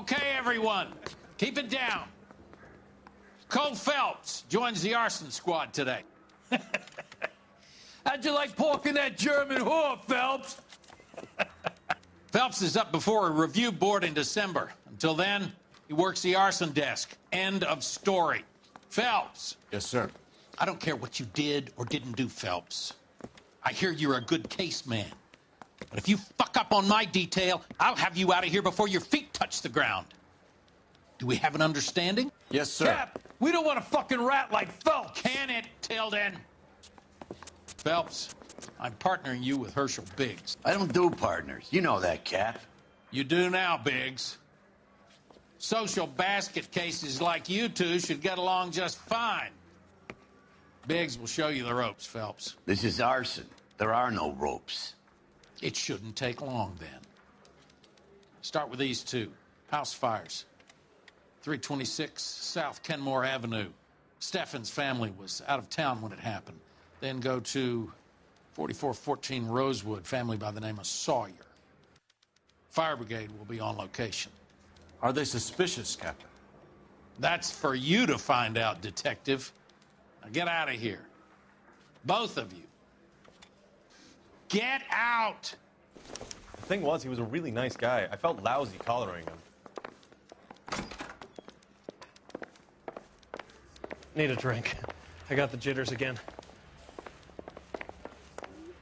Okay, everyone, keep it down. Cole Phelps joins the arson squad today. How'd you like porking that German whore, Phelps? Phelps is up before a review board in December. Until then, he works the arson desk. End of story. Phelps. Yes, sir. I don't care what you did or didn't do, Phelps. I hear you're a good case man. But if you fuck up on my detail, I'll have you out of here before your feet touch the ground. Do we have an understanding? Yes, sir. Cap, we don't want a fucking rat like Phelps. Can it, Tilden? Phelps, I'm partnering you with Herschel Biggs. I don't do partners. You know that, Cap. You do now, Biggs. Social basket cases like you two should get along just fine. Biggs will show you the ropes, Phelps. This is arson. There are no ropes. It shouldn't take long, then. Start with these two. House fires. 326 South Kenmore Avenue. Steffen's family was out of town when it happened. Then go to 4414 Rosewood, family by the name of Sawyer. Fire brigade will be on location. Are they suspicious, Captain? That's for you to find out, Detective. Now get out of here. Both of you. Get out! The thing was, he was a really nice guy. I felt lousy collaring him. Need a drink. I got the jitters again.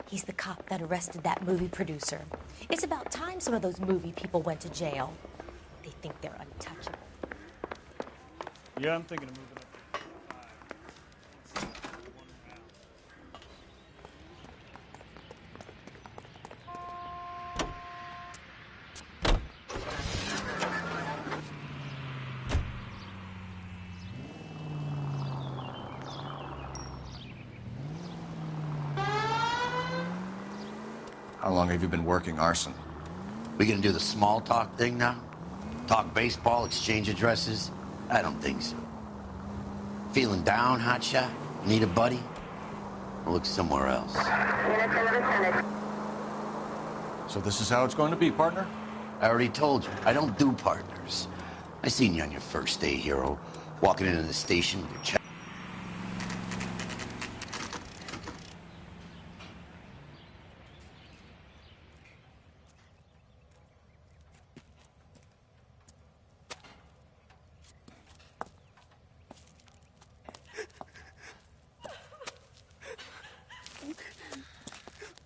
He's the cop that arrested that movie producer. It's about time some of those movie people went to jail. They think they're untouchable. Yeah, I'm thinking of moving up. How long have you been working arson? We gonna do the small talk thing now? Talk baseball, exchange addresses? I don't think so. Feeling down, hotshot? Need a buddy? I'll look somewhere else. So this is how it's going to be, partner? I already told you, I don't do partners. I seen you on your first day, hero, walking into the station with your check.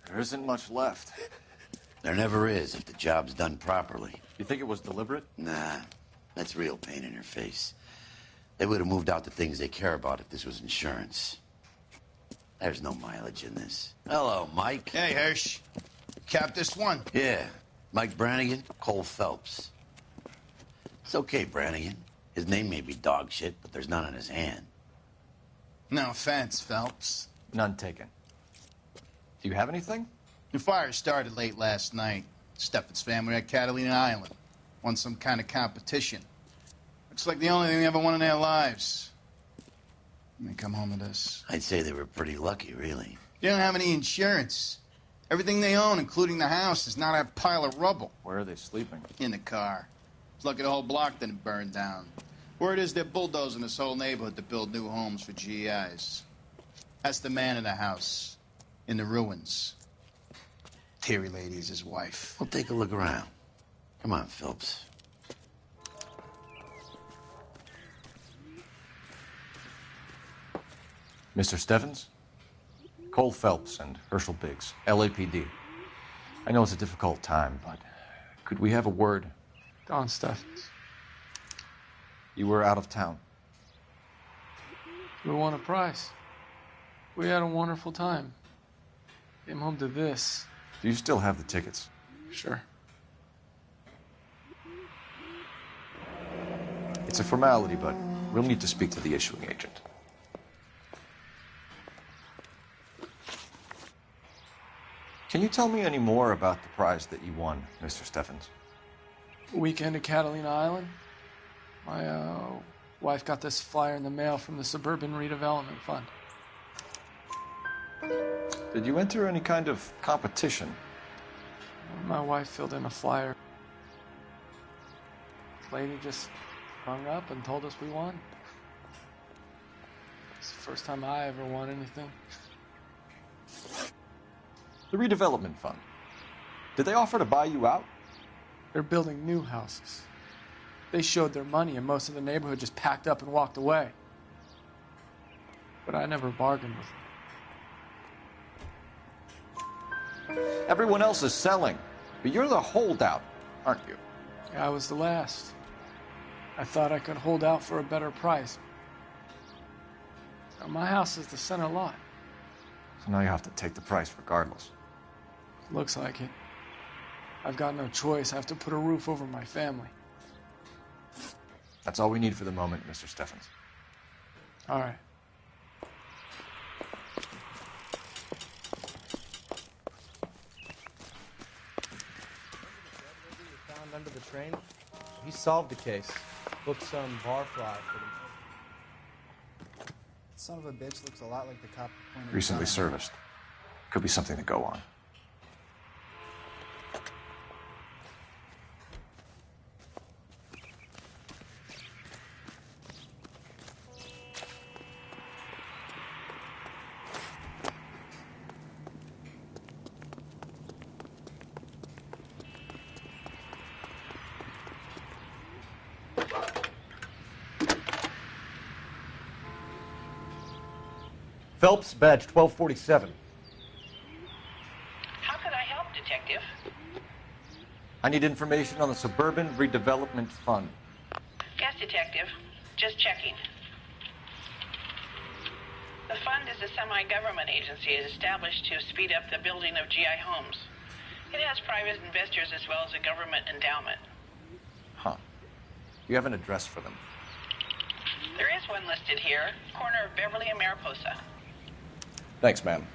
There isn't much left. There never is if the job's done properly. You think it was deliberate? Nah, that's real pain in her face. They would have moved out the things they care about if this was insurance. There's no mileage in this. Hello, Mike. Hey, Hirsch. Cap this one. Yeah, Mike Brannigan, Cole Phelps. It's okay, Brannigan. His name may be dog shit, but there's none on his hand. No offense, Phelps. None taken. Do you have anything? The fire started late last night. Steffen's family at Catalina Island. Won some kind of competition. Looks like the only thing they ever won in their lives. And they come home to this. I'd say they were pretty lucky, really. They don't have any insurance. Everything they own, including the house, is not a pile of rubble. Where are they sleeping? In the car. It's lucky the whole block didn't burn down. Word is they're bulldozing this whole neighborhood to build new homes for GIs. That's the man in the house. In the ruins. Terry Lady's his wife. Well, take a look around. Come on, Phelps. Mr. Steffens? Cole Phelps and Herschel Biggs, LAPD. I know it's a difficult time, but could we have a word? Don Steffens. You were out of town. We won a prize. We had a wonderful time. Came home to this. Do you still have the tickets? Sure. It's a formality, but we'll need to speak to the issuing agent. Can you tell me any more about the prize that you won, Mr. Steffens? Weekend at Catalina Island. My wife got this flyer in the mail from the Suburban Redevelopment Fund. Did you enter any kind of competition? My wife filled in a flyer. Lady just hung up and told us we won. It's the first time I ever won anything. The redevelopment fund. Did they offer to buy you out? They're building new houses. They showed their money and most of the neighborhood just packed up and walked away. But I never bargained with them. Everyone else is selling, but you're the holdout, aren't you? I was the last. I thought I could hold out for a better price. Now, my house is the center lot. So now you have to take the price regardless. Looks like it. I've got no choice. I have to put a roof over my family. That's all we need for the moment, Mr. Steffens. All right. Found under the train. He solved the case. Booked some barfly for them. Son of a bitch looks a lot like the cop who pointed Recently the gun. serviced. Could be something to go on. Phelps, badge 1247. How can I help, Detective? I need information on the Suburban Redevelopment Fund. Yes, Detective. Just checking. The fund is a semi-government agency established to speed up the building of GI homes. It has private investors as well as a government endowment. Huh. You have an address for them? There is one listed here, corner of Beverly and Mariposa. Thanks, ma'am.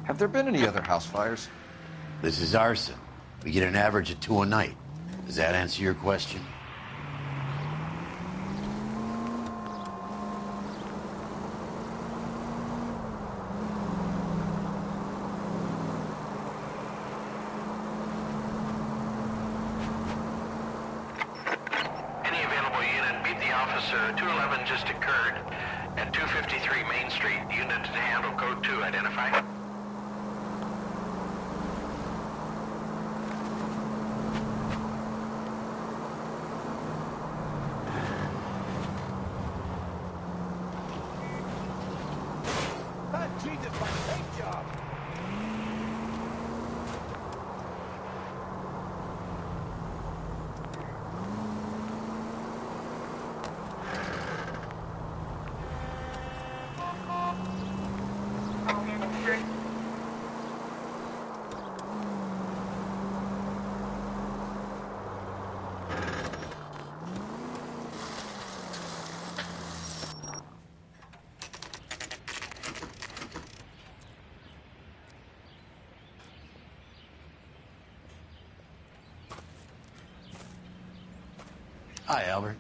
Have there been any other house fires? This is arson. We get an average of 2 a night. Does that answer your question? Any available unit, meet the officer. 211 just occurred at 253 Main Street. Unit to handle code 2. Identify. Jesus, my paint job! Hi, Albert.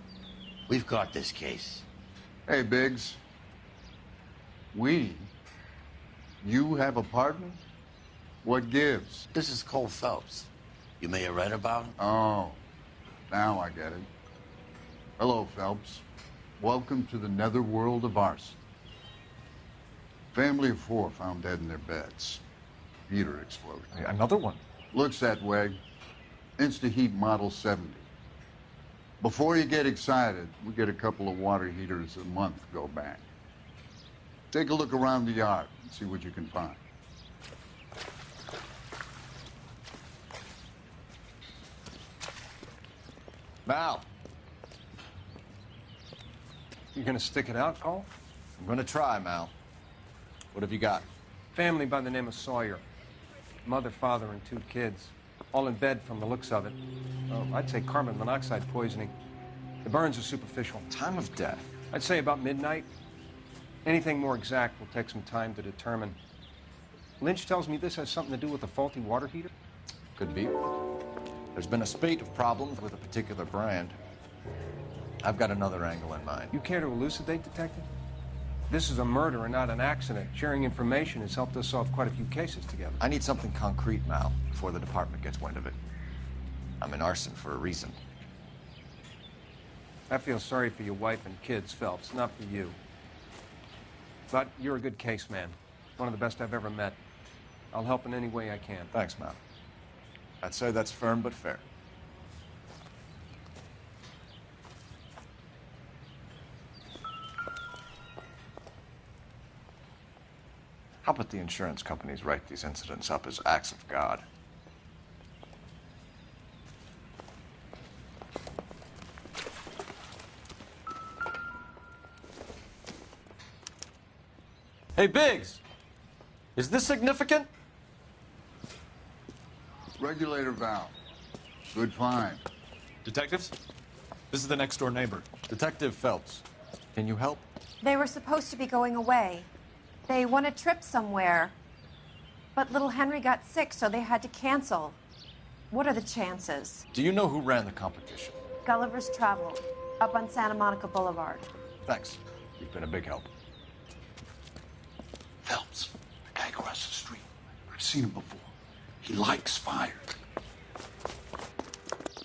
We've caught this case. Hey, Biggs. You have a partner? What gives? This is Cole Phelps. You may have read about him. Oh, now I get it. Hello, Phelps. Welcome to the netherworld of arson. Family of 4 found dead in their beds. Heater exploded. Another one? Looks that way. Insta-heat Model 70. Before you get excited, we get a couple of water heaters a month go back. Take a look around the yard and see what you can find. Mal. You gonna stick it out, Cole? I'm gonna try, Mal. What have you got? Family by the name of Sawyer. Mother, father, and 2 kids. all in bed from the looks of it. I'd say carbon monoxide poisoning. The burns are superficial. Time of death? I'd say about midnight. Anything more exact will take some time to determine. Lynch tells me this has something to do with a faulty water heater? Could be. There's been a spate of problems with a particular brand. I've got another angle in mind. You care to elucidate, Detective? This is a murder and not an accident. Sharing information has helped us solve quite a few cases together. I need something concrete, Mal, before the department gets wind of it. I'm in arson for a reason. I feel sorry for your wife and kids, Phelps, not for you. But you're a good case man. One of the best I've ever met. I'll help in any way I can. Thanks, Mal. I'd say that's firm but fair. How about the insurance companies write these incidents up as acts of God? Hey, Biggs! Is this significant? Regulator valve. Good find. Detectives? This is the next door neighbor. Detective Phelps, can you help? They were supposed to be going away. They won a trip somewhere. But little Henry got sick, so they had to cancel. What are the chances? Do you know who ran the competition? Gulliver's Travel, up on Santa Monica Boulevard. Thanks. You've been a big help. Phelps, the guy across the street. I've seen him before. He likes fire.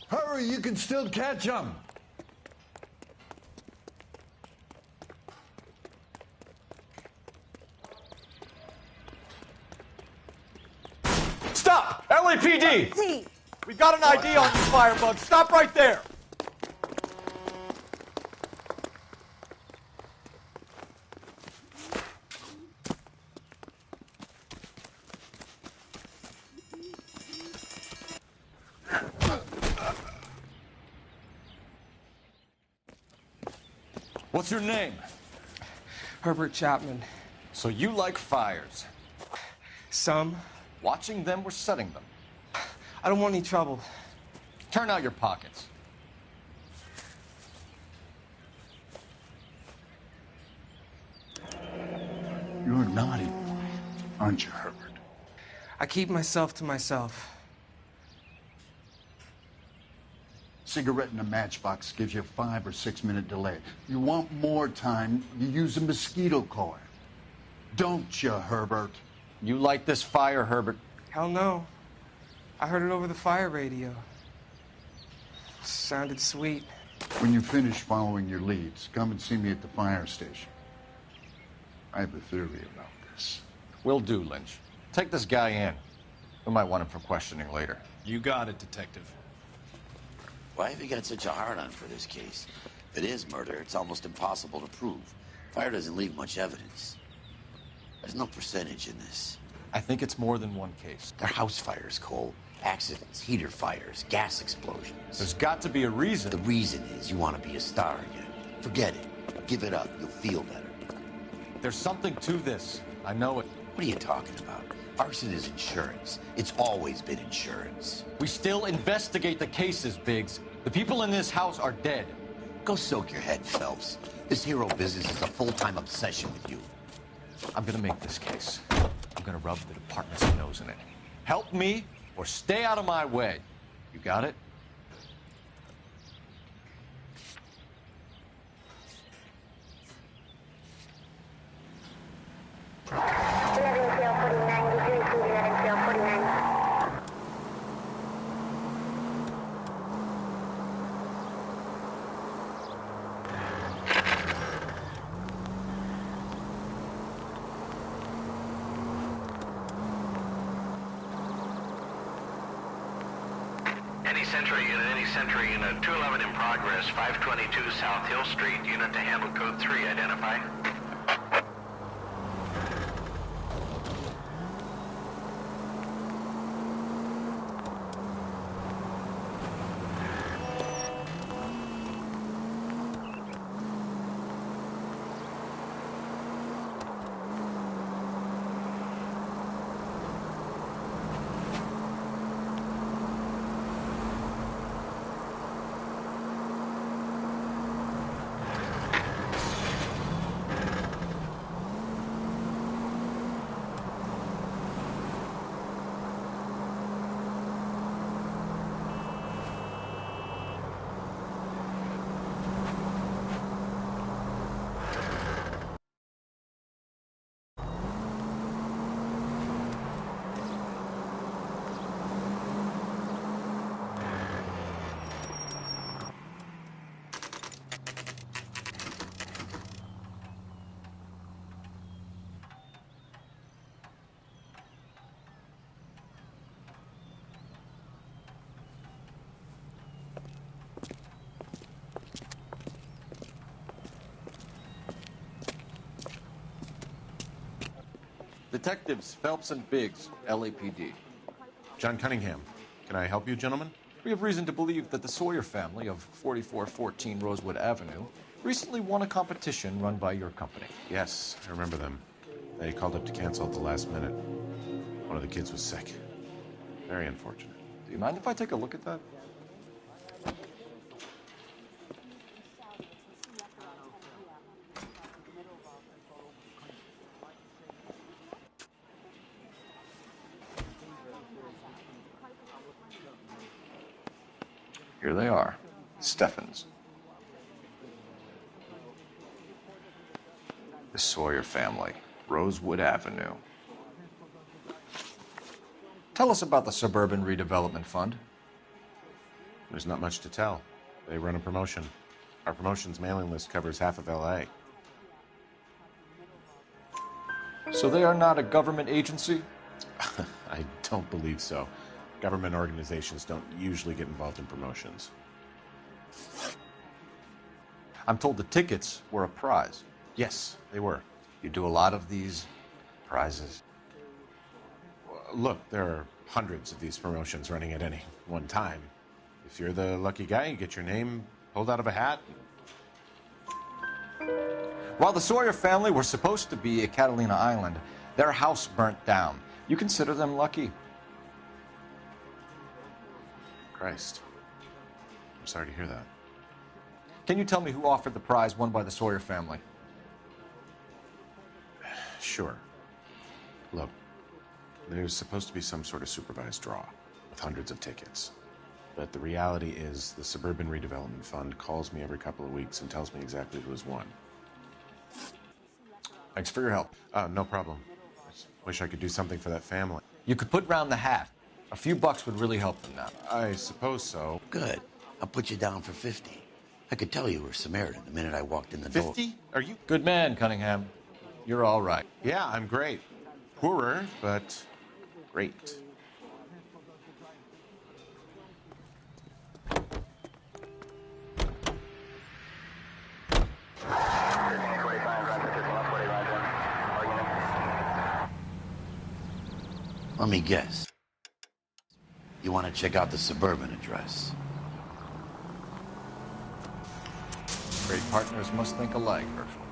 Hurry, you can still catch him. Stop! LAPD! See. We've got an ID on you, firebug. Stop right there! What's your name? Herbert Chapman. So you like fires? Some. Watching them or setting them? I don't want any trouble. Turn out your pockets. You're a naughty boy, aren't you, Herbert? I keep myself to myself. Cigarette in a matchbox gives you a 5 or 6 minute delay. You want more time, you use a mosquito coil. Don't you, Herbert? You light this fire, Herbert? Hell no. I heard it over the fire radio. Sounded sweet. When you finish following your leads, come and see me at the fire station. I have a theory about this. Will do, Lynch. Take this guy in. We might want him for questioning later. You got it, Detective. Why have you got such a hard-on for this case? If it is murder, it's almost impossible to prove. Fire doesn't leave much evidence. There's no percentage in this. I think it's more than one case. They're house fires, Cole. Accidents, heater fires, gas explosions. There's got to be a reason. The reason is you want to be a star again. Forget it. Give it up. You'll feel better. There's something to this. I know it. What are you talking about? Arson is insurance. It's always been insurance. We still investigate the cases, Biggs. The people in this house are dead. Go soak your head, Phelps. This hero business is a full-time obsession with you. I'm gonna make this case. I'm gonna rub the department's nose in it. Help me or stay out of my way. You got it? Any Century Unit, 211 in progress, 522 South Hill Street, unit to handle code 3, identify. Detectives Phelps and Biggs, LAPD. John Cunningham. Can I help you, gentlemen? We have reason to believe that the Sawyer family of 4414 Rosewood Avenue recently won a competition run by your company. Yes, I remember them. They called up to cancel at the last minute. One of the kids was sick. Very unfortunate. Do you mind if I take a look at that? Here they are. Steffens. The Sawyer family, Rosewood Avenue. Tell us about the Suburban Redevelopment Fund. There's not much to tell. They run a promotion. Our promotion's mailing list covers half of L.A. So they are not a government agency? I don't believe so. Government organizations don't usually get involved in promotions. I'm told the tickets were a prize. Yes, they were. You do a lot of these prizes? Look, there are hundreds of these promotions running at any one time. If you're the lucky guy, you get your name pulled out of a hat. While the Sawyer family were supposed to be at Catalina Island, their house burnt down. You consider them lucky? Christ. I'm sorry to hear that. Can you tell me who offered the prize won by the Sawyer family? Sure. Look, there's supposed to be some sort of supervised draw with hundreds of tickets. But the reality is the Suburban Redevelopment Fund calls me every couple of weeks and tells me exactly who has won. Thanks for your help. No problem. I just wish I could do something for that family. You could put round the hat. A few bucks would really help them now. I suppose so. Good. I'll put you down for 50. I could tell you were Samaritan the minute I walked in the door. 50? Are you? Good man, Cunningham. You're all right. Yeah, I'm great. Poorer, but great. Let me guess. You want to check out the Suburban address? Great partners must think alike, Herschel.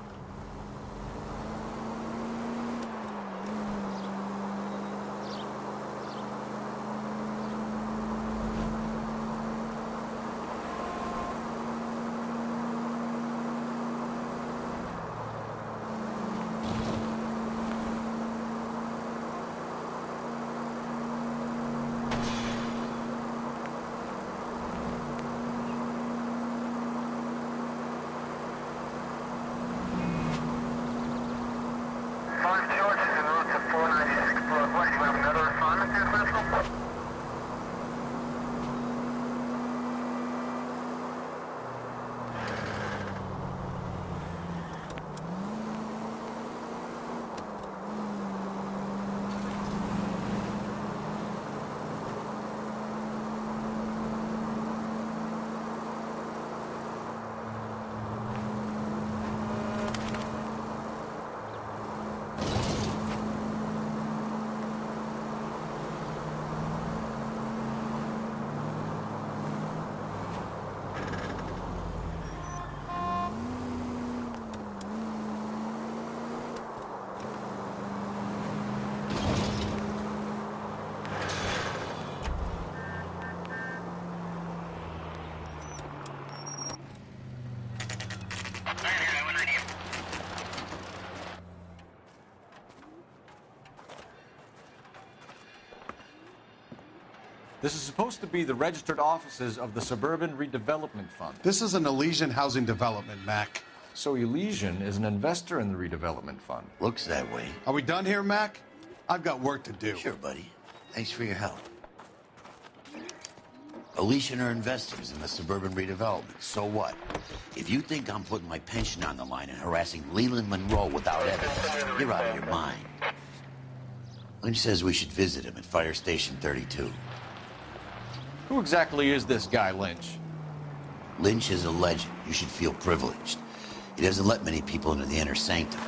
This is supposed to be the registered offices of the Suburban Redevelopment Fund. This is an Elysian housing development, Mac. So Elysian is an investor in the redevelopment fund. Looks that way. Are we done here, Mac? I've got work to do. Sure, buddy. Thanks for your help. Elysian are investors in the Suburban Redevelopment. So what? If you think I'm putting my pension on the line and harassing Leland Monroe without evidence, you're out of your mind. Lynch says we should visit him at Fire Station 32. Who exactly is this guy, Lynch? Lynch is a legend. You should feel privileged. He doesn't let many people into the inner sanctum.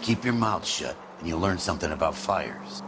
Keep your mouth shut, and you'll learn something about fires.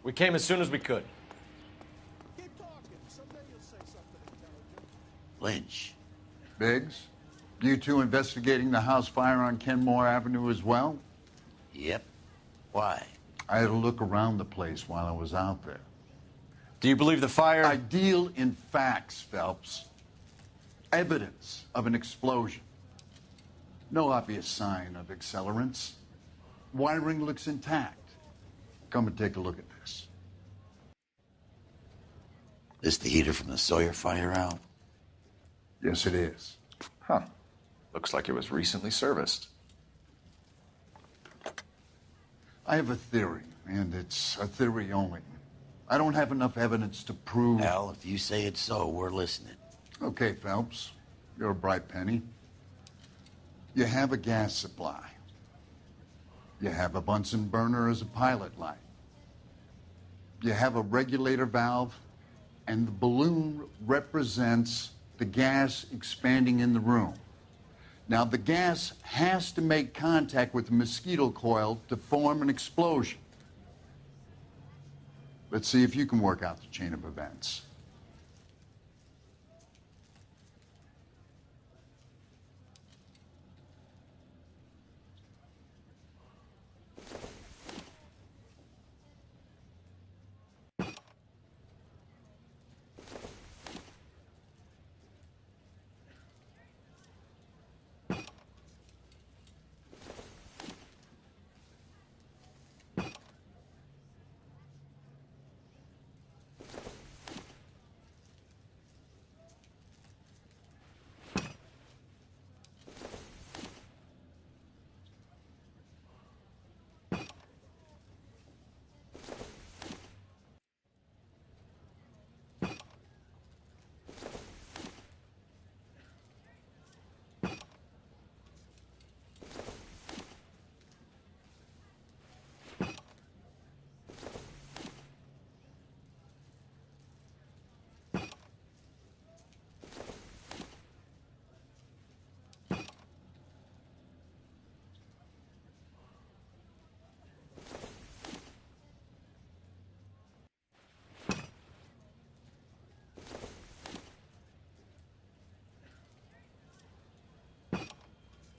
We came as soon as we could. Lynch. Biggs, you two investigating the house fire on Kenmore Avenue as well? Yep. Why? I had a look around the place while I was out there. Do you believe the fire? I deal in facts, Phelps. Evidence of an explosion. No obvious sign of accelerants. Wiring looks intact. Come and take a look at this. This the heater from the Sawyer fire, Al? Yes, it is. Huh. Looks like it was recently serviced. I have a theory, and it's a theory only. I don't have enough evidence to prove... Al, if you say it's so, we're listening. Okay, Phelps. You're a bright penny. You have a gas supply. You have a Bunsen burner as a pilot light. You have a regulator valve, and the balloon represents the gas expanding in the room. Now, the gas has to make contact with the mosquito coil to form an explosion. Let's see if you can work out the chain of events.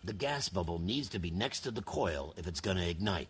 The gas bubble needs to be next to the coil if it's going to ignite.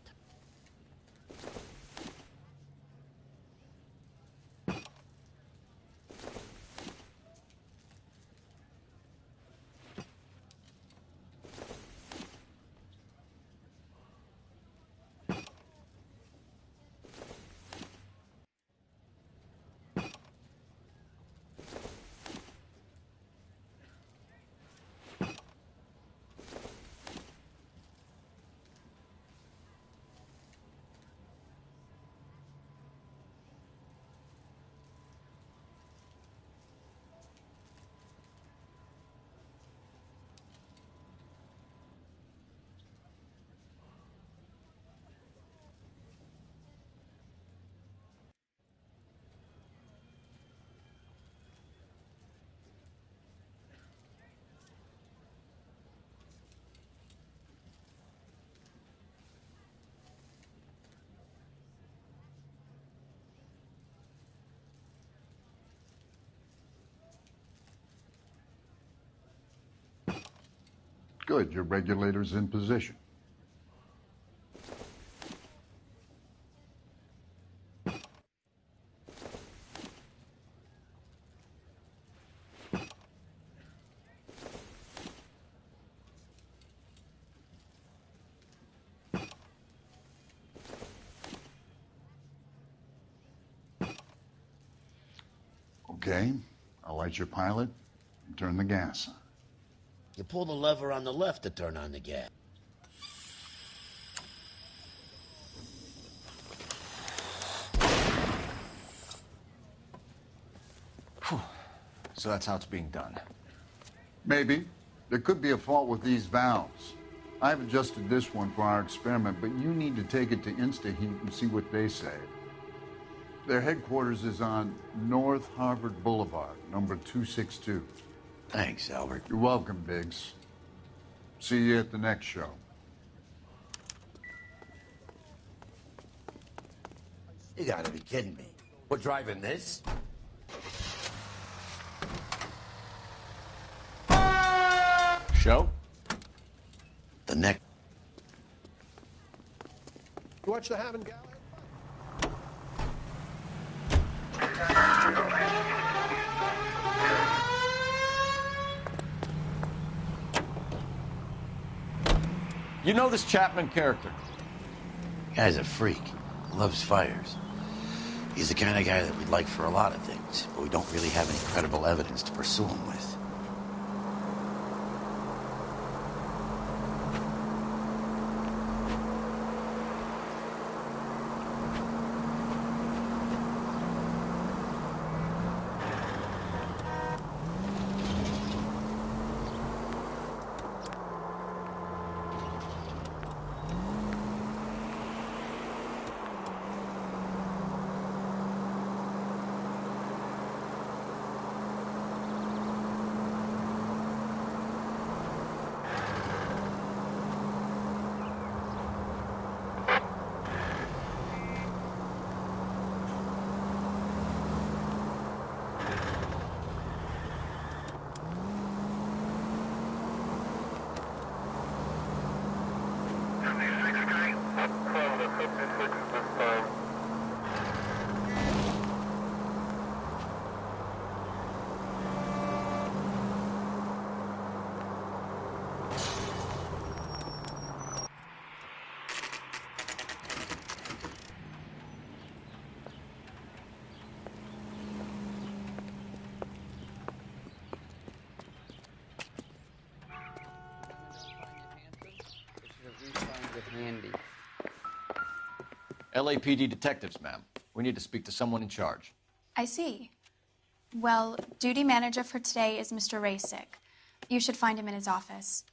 Good, your regulator's in position. Okay, I'll light your pilot and turn the gas on. You pull the lever on the left to turn on the gas. Whew. So that's how it's being done. Maybe. There could be a fault with these valves. I've adjusted this one for our experiment, but you need to take it to InstaHeat and see what they say. Their headquarters is on North Harvard Boulevard, number 262. Thanks, Albert. You're welcome, Biggs. See you at the next show. You gotta be kidding me. We're driving this? Show? The next. You watch the Hammond Gala? You know this Chapman character? Guy's a freak. Loves fires. He's the kind of guy that we'd like for a lot of things, but we don't really have any credible evidence to pursue him with. LAPD detectives, ma'am. We need to speak to someone in charge. I see. Well, duty manager for today is Mr. Rasick. You should find him in his office.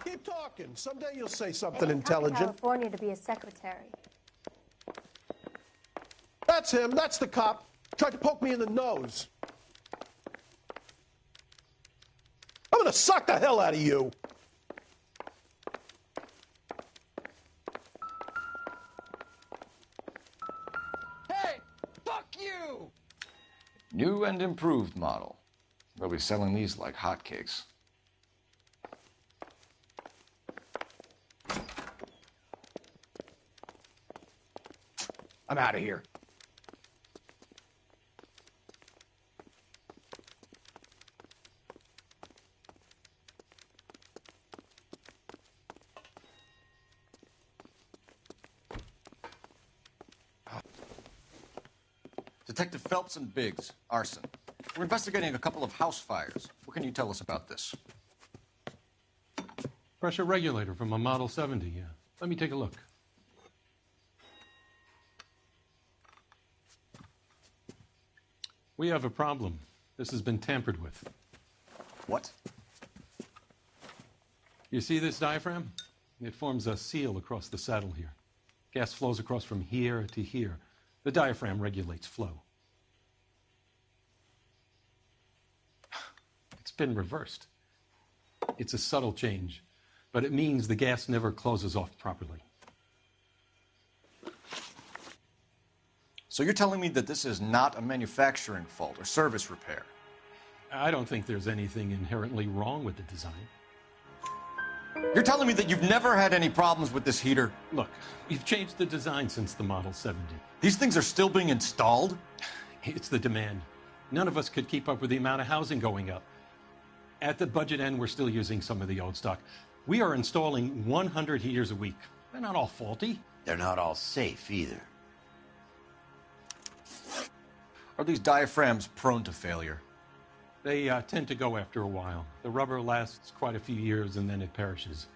Keep talking. Someday you'll say They something didn't come to intelligent. California to be a secretary. That's him. That's the cop. Tried to poke me in the nose. I'm gonna suck the hell out of you. New and improved model. They'll be selling these like hotcakes. I'm out of here. Detective Phelps and Biggs, arson. We're investigating a couple of house fires. What can you tell us about this? Pressure regulator from a Model 70, yeah. Let me take a look. We have a problem. This has been tampered with. What? You see this diaphragm? It forms a seal across the saddle here. Gas flows across from here to here. The diaphragm regulates flow. It's been reversed. It's a subtle change, but it means the gas never closes off properly. So you're telling me that this is not a manufacturing fault or service repair? I don't think there's anything inherently wrong with the design. You're telling me that you've never had any problems with this heater? Look, we've changed the design since the Model 70. These things are still being installed? It's the demand. None of us could keep up with the amount of housing going up. At the budget end, we're still using some of the old stock. We are installing 100 heaters a week. They're not all faulty. They're not all safe either. Are these diaphragms prone to failure? They tend to go after a while. The rubber lasts quite a few years and then it perishes.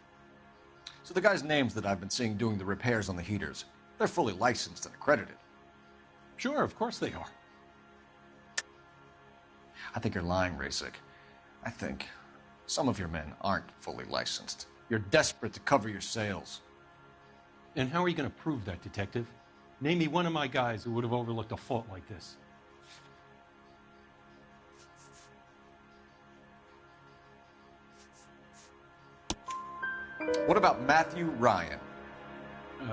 So the guys' names that I've been seeing doing the repairs on the heaters, they're fully licensed and accredited. Sure, of course they are. I think you're lying, Rasik. I think some of your men aren't fully licensed. You're desperate to cover your sales. And how are you going to prove that, Detective? Name me one of my guys who would have overlooked a fault like this. What about Matthew Ryan?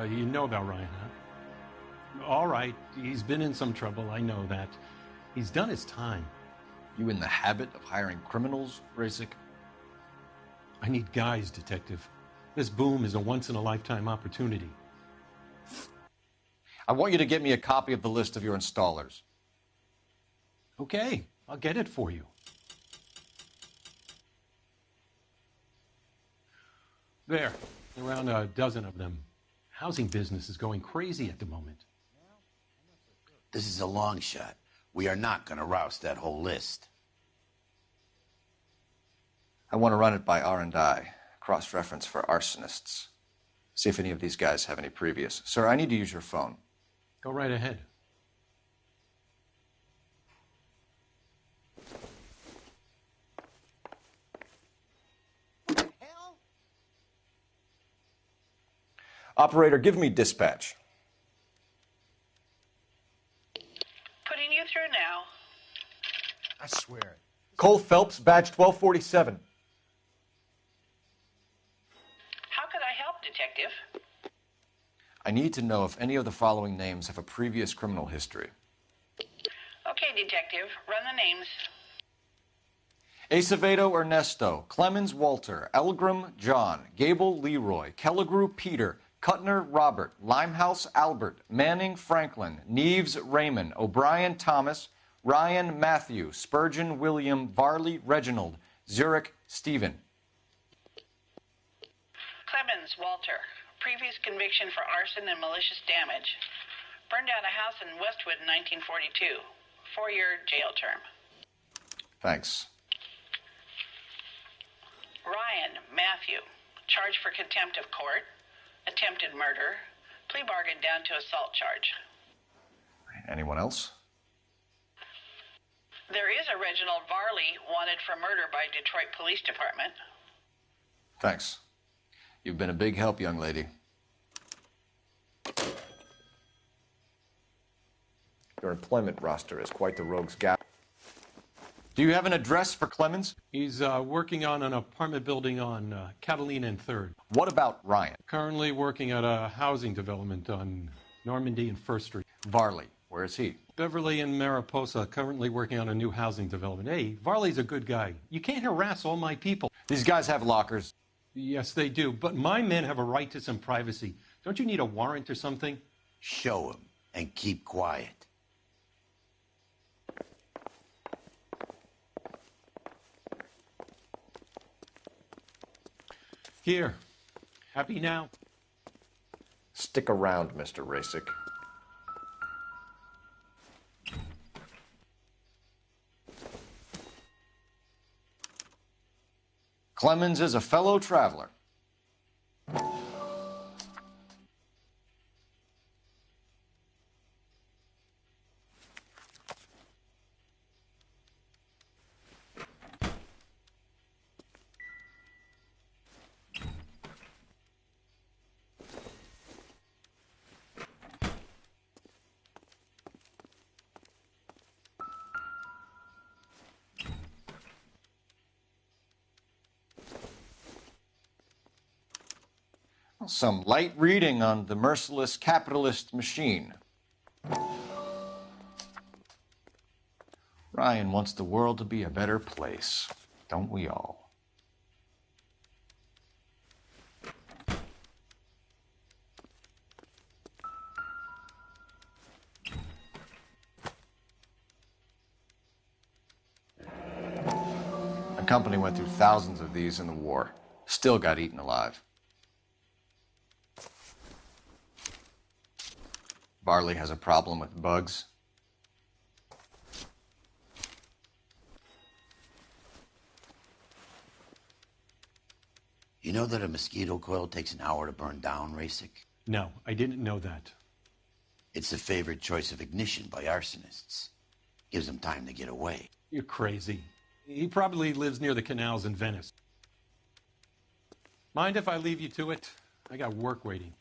You know about Ryan, huh? All right, he's been in some trouble, I know that. He's done his time. You in the habit of hiring criminals, Rasik? I need guys, Detective. This boom is a once-in-a-lifetime opportunity. I want you to get me a copy of the list of your installers. Okay, I'll get it for you. There, around a dozen of them. Housing business is going crazy at the moment. This is a long shot. We are not going to rouse that whole list. I want to run it by R&I, cross-reference for arsonists. See if any of these guys have any previous. Sir, I need to use your phone. Go right ahead. Operator, give me dispatch. Putting you through now. I swear. Cole Phelps, badge 1247. How could I help, Detective? I need to know if any of the following names have a previous criminal history. Okay, Detective. Run the names. Acevedo Ernesto, Clemens Walter, Elgram John, Gable Leroy, Kelligrew Peter, Kuttner Robert, Limehouse Albert, Manning Franklin, Neves Raymond, O'Brien Thomas, Ryan Matthew, Spurgeon William, Varley Reginald, Zurich Stephen. Clemens Walter. Previous conviction for arson and malicious damage. Burned down a house in Westwood in 1942. 4-year jail term. Thanks. Ryan Matthew. Charged for contempt of court. Attempted murder. Plea bargain down to assault charge. Anyone else? There is a Reginald Varley wanted for murder by Detroit Police Department. Thanks. You've been a big help, young lady. Your employment roster is quite the rogue's gap. Do you have an address for Clemens? He's working on an apartment building on Catalina and 3rd. What about Ryan? Currently working at a housing development on Normandy and 1st Street. Varley, where is he? Beverly and Mariposa, currently working on a new housing development. Hey, Varley's a good guy. You can't harass all my people. These guys have lockers. Yes, they do, but my men have a right to some privacy. Don't you need a warrant or something? Show him and keep quiet. Here. Happy now? Stick around, Mr. Rasik. Clemens is a fellow traveler. Some light reading on the merciless capitalist machine. Ryan wants the world to be a better place. Don't we all? The company went through thousands of these in the war. Still got eaten alive. Varley has a problem with bugs. You know that a mosquito coil takes an hour to burn down, Rasic? No, I didn't know that. It's a favorite choice of ignition by arsonists. Gives them time to get away. You're crazy. He probably lives near the canals in Venice. Mind if I leave you to it? I got work waiting.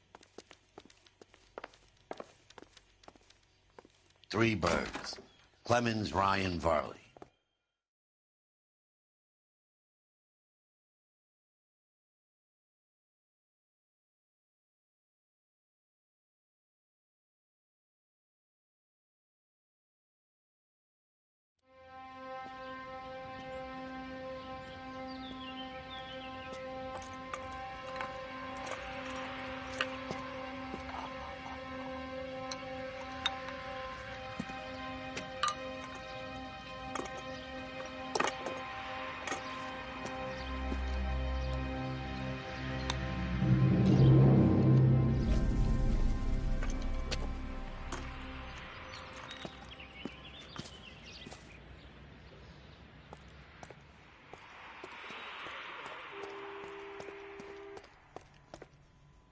3 birds. Clemens, Ryan, Varley.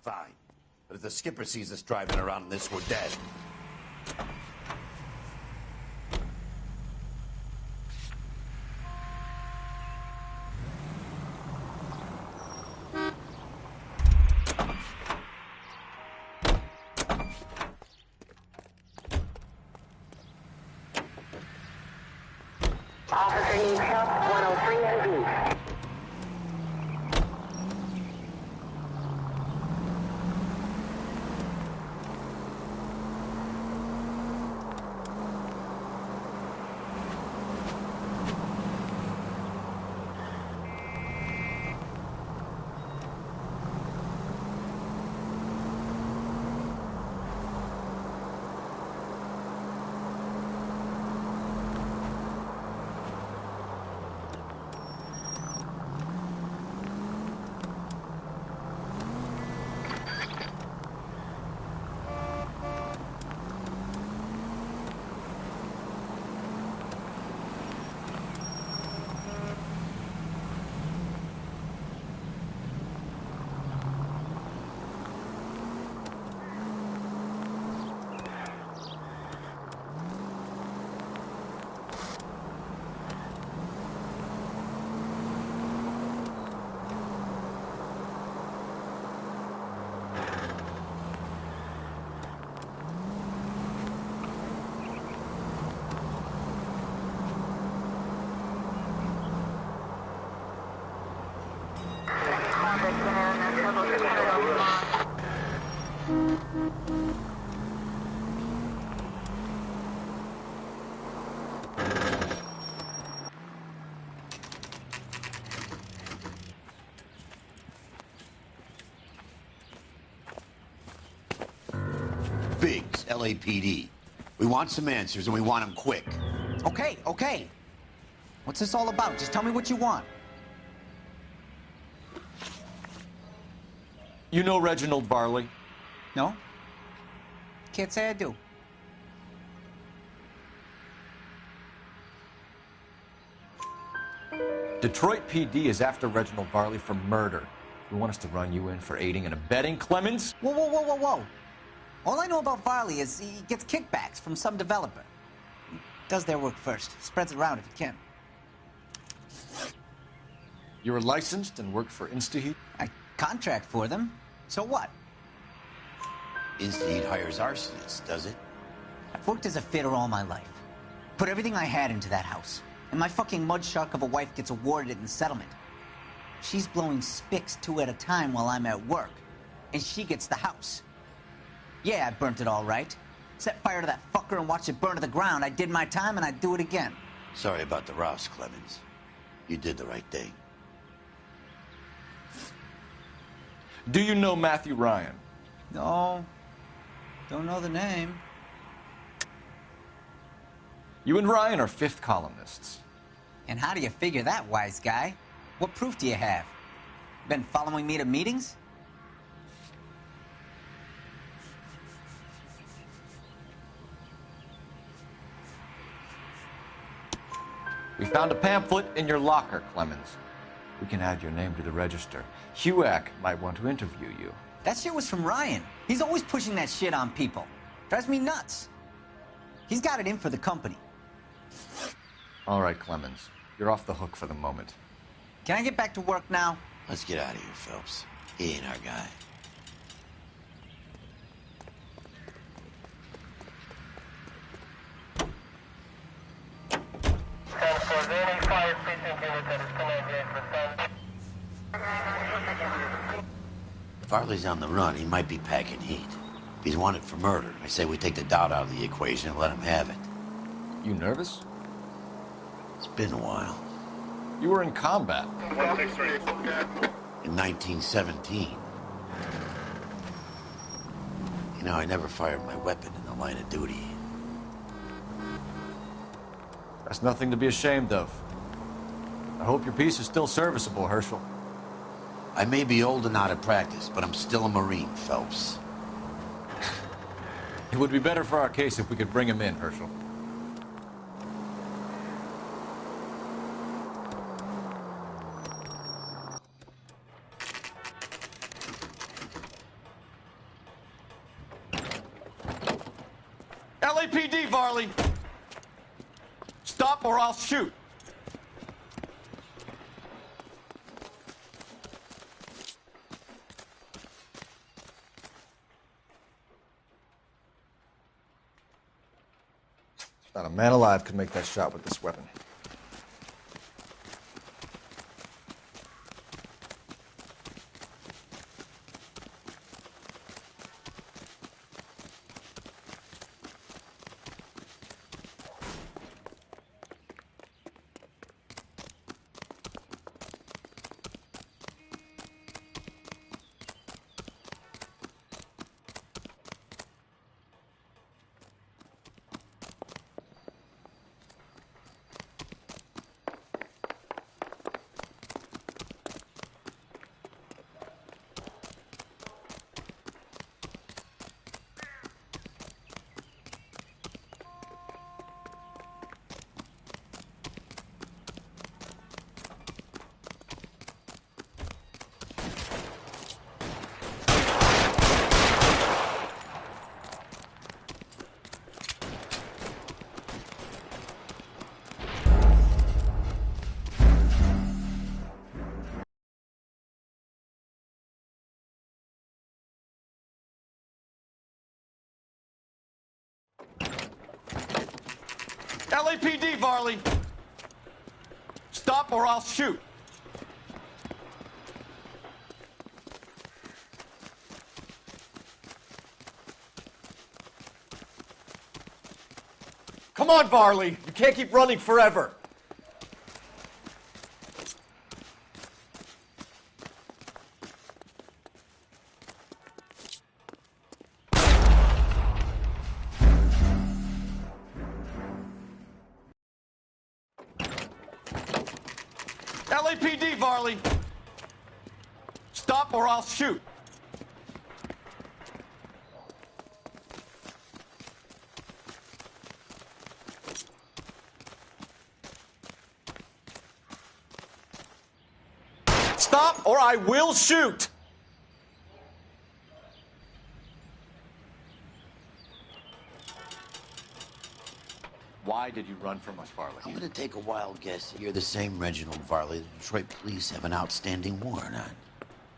Fine. But if the skipper sees us driving around in this, we're dead. Officer needs help, 103 and B. Biggs, LAPD. We want some answers, and we want them quick. Okay. What's this all about? Just tell me what you want. You know Reginald Varley? No? Can't say I do. Detroit PD is after Reginald Varley for murder. You want us to run you in for aiding and abetting Clemens? Whoa. All I know about Varley is he gets kickbacks from some developer. He does their work first, spreads it around if he can. You're licensed and work for InstaHeat? I contract for them. So what? InstaHeat hires arsonists, does it? I've worked as a fitter all my life. Put everything I had into that house. And my fucking mud shark of a wife gets awarded it in the settlement. She's blowing spics 2 at a time while I'm at work. And she gets the house. Yeah, I burnt it all right. Set fire to that fucker and watched it burn to the ground. I did my time and I'd do it again. Sorry about the Rouse, Clemens. You did the right thing. Do you know Matthew Ryan? No. Don't know the name. You and Ryan are fifth columnists. And how do you figure that, wise guy? What proof do you have? Been following me to meetings? We found a pamphlet in your locker, Clemens. We can add your name to the register. HUAC might want to interview you. That shit was from Ryan. He's always pushing that shit on people. Drives me nuts. He's got it in for the company. All right, Clemens. You're off the hook for the moment. Can I get back to work now? Let's get out of here, Phelps. He ain't our guy. If Farley's on the run, he might be packing heat. If he's wanted for murder, I say we take the doubt out of the equation and let him have it. You nervous? It's been a while. You were in combat. In 1917. You know, I never fired my weapon in the line of duty. That's nothing to be ashamed of. I hope your piece is still serviceable, Herschel. I may be old and out of practice, but I'm still a Marine, Phelps. It would be better for our case if we could bring him in, Herschel. LAPD, Varley! Stop or I'll shoot! Not a man alive could make that shot with this weapon. LAPD, Varley! Stop or I'll shoot! Come on, Varley! You can't keep running forever! LAPD, Varley! Stop or I'll shoot! Stop or I will shoot! Why did you run from us, Varley? I'm gonna take a wild guess that you're the same Reginald Varley the Detroit police have an outstanding warrant on.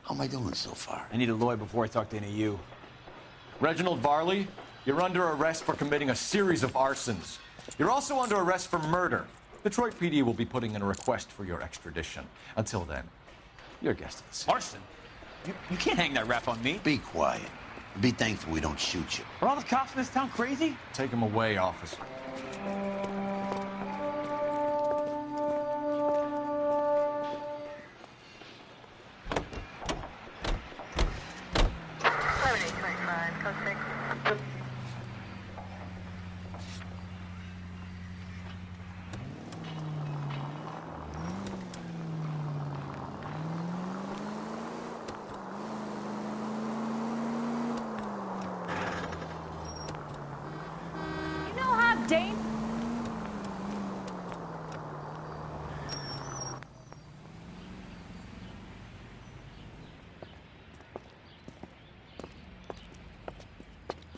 How am I doing so far? I need a lawyer before I talk to any of you. Reginald Varley, you're under arrest for committing a series of arsons. You're also under arrest for murder. Detroit PD will be putting in a request for your extradition. Until then, you're a guest of the city. Arson? You can't hang that rap on me. Be quiet. Be thankful we don't shoot you. Are all the cops in this town crazy? Take him away, officer.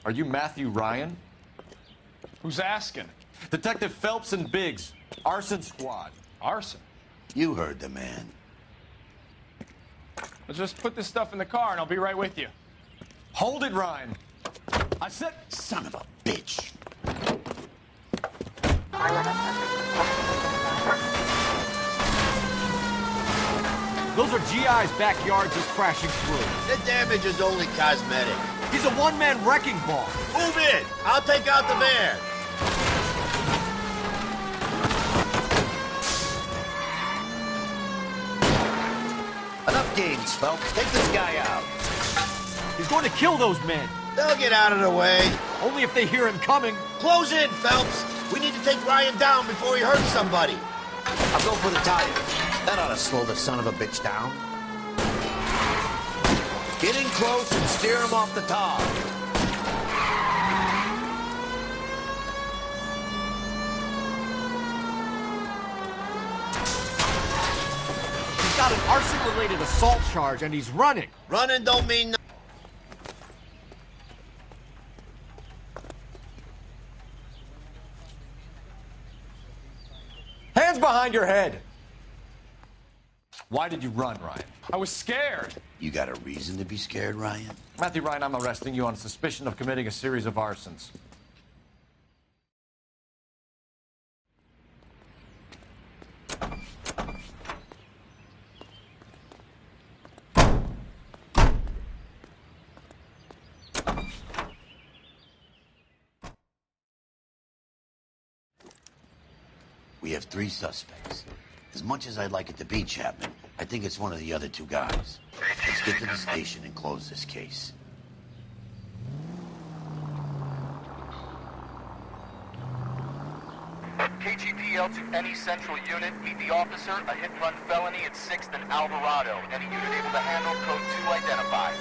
Are you Matthew Ryan? Who's asking? Detective Phelps and Biggs, arson squad. Arson? You heard the man. Let's just put this stuff in the car and I'll be right with you. Hold it, Ryan. I said... Son of a bitch. Those are GI's backyard just crashing through. The damage is only cosmetic. He's a one-man wrecking ball. Move in. I'll take out the van. Enough games, Phelps. Take this guy out. He's going to kill those men. They'll get out of the way. Only if they hear him coming. Close in, Phelps. We need to take Ryan down before he hurts somebody. I'll go for the tire. That ought to slow the son of a bitch down. Get in close and steer him off the top. He's got an arson-related assault charge, and he's running. Running don't mean nothing. Hands behind your head! Why did you run, Ryan? I was scared. You got a reason to be scared, Ryan? Matthew Ryan, I'm arresting you on suspicion of committing a series of arsons. We have 3 suspects. As much as I'd like it to be Chapman, I think it's one of the other 2 guys. Let's get to the station and close this case. KGPL to any central unit. Meet the officer. A hit-and-run felony at 6th and Alvarado. Any unit able to handle code 2 identified.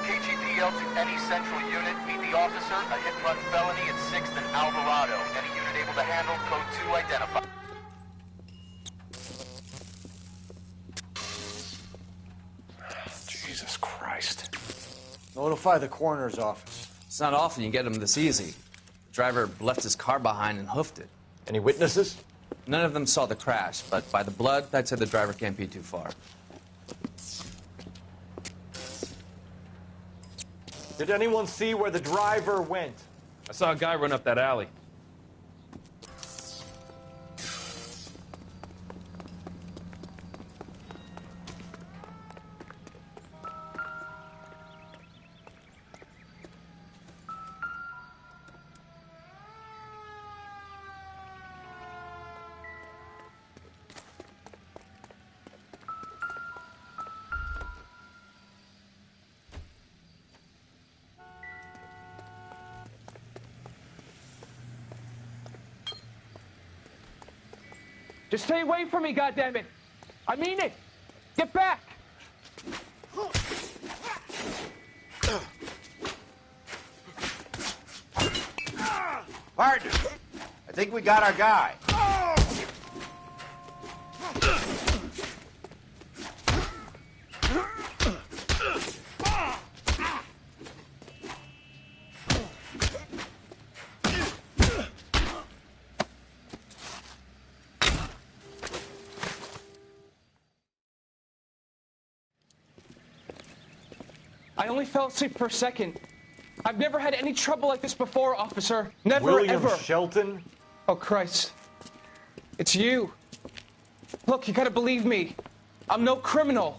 KGPL to any central unit. Meet the officer. A hit-and-run felony at 6th and Alvarado. Any unit able to handle code 2 identified. Jesus Christ. Notify the coroner's office. It's not often you get them this easy. The driver left his car behind and hoofed it. Any witnesses? None of them saw the crash, but by the blood, I'd say the driver can't be too far. Did anyone see where the driver went? I saw a guy run up that alley. Just stay away from me, goddammit! I mean it! Get back! Partner, I think we got our guy. I only fell asleep for a second. I've never had any trouble like this before, officer. Never, William ever. Shelton? Oh, Christ. It's you. Look, you gotta believe me. I'm no criminal.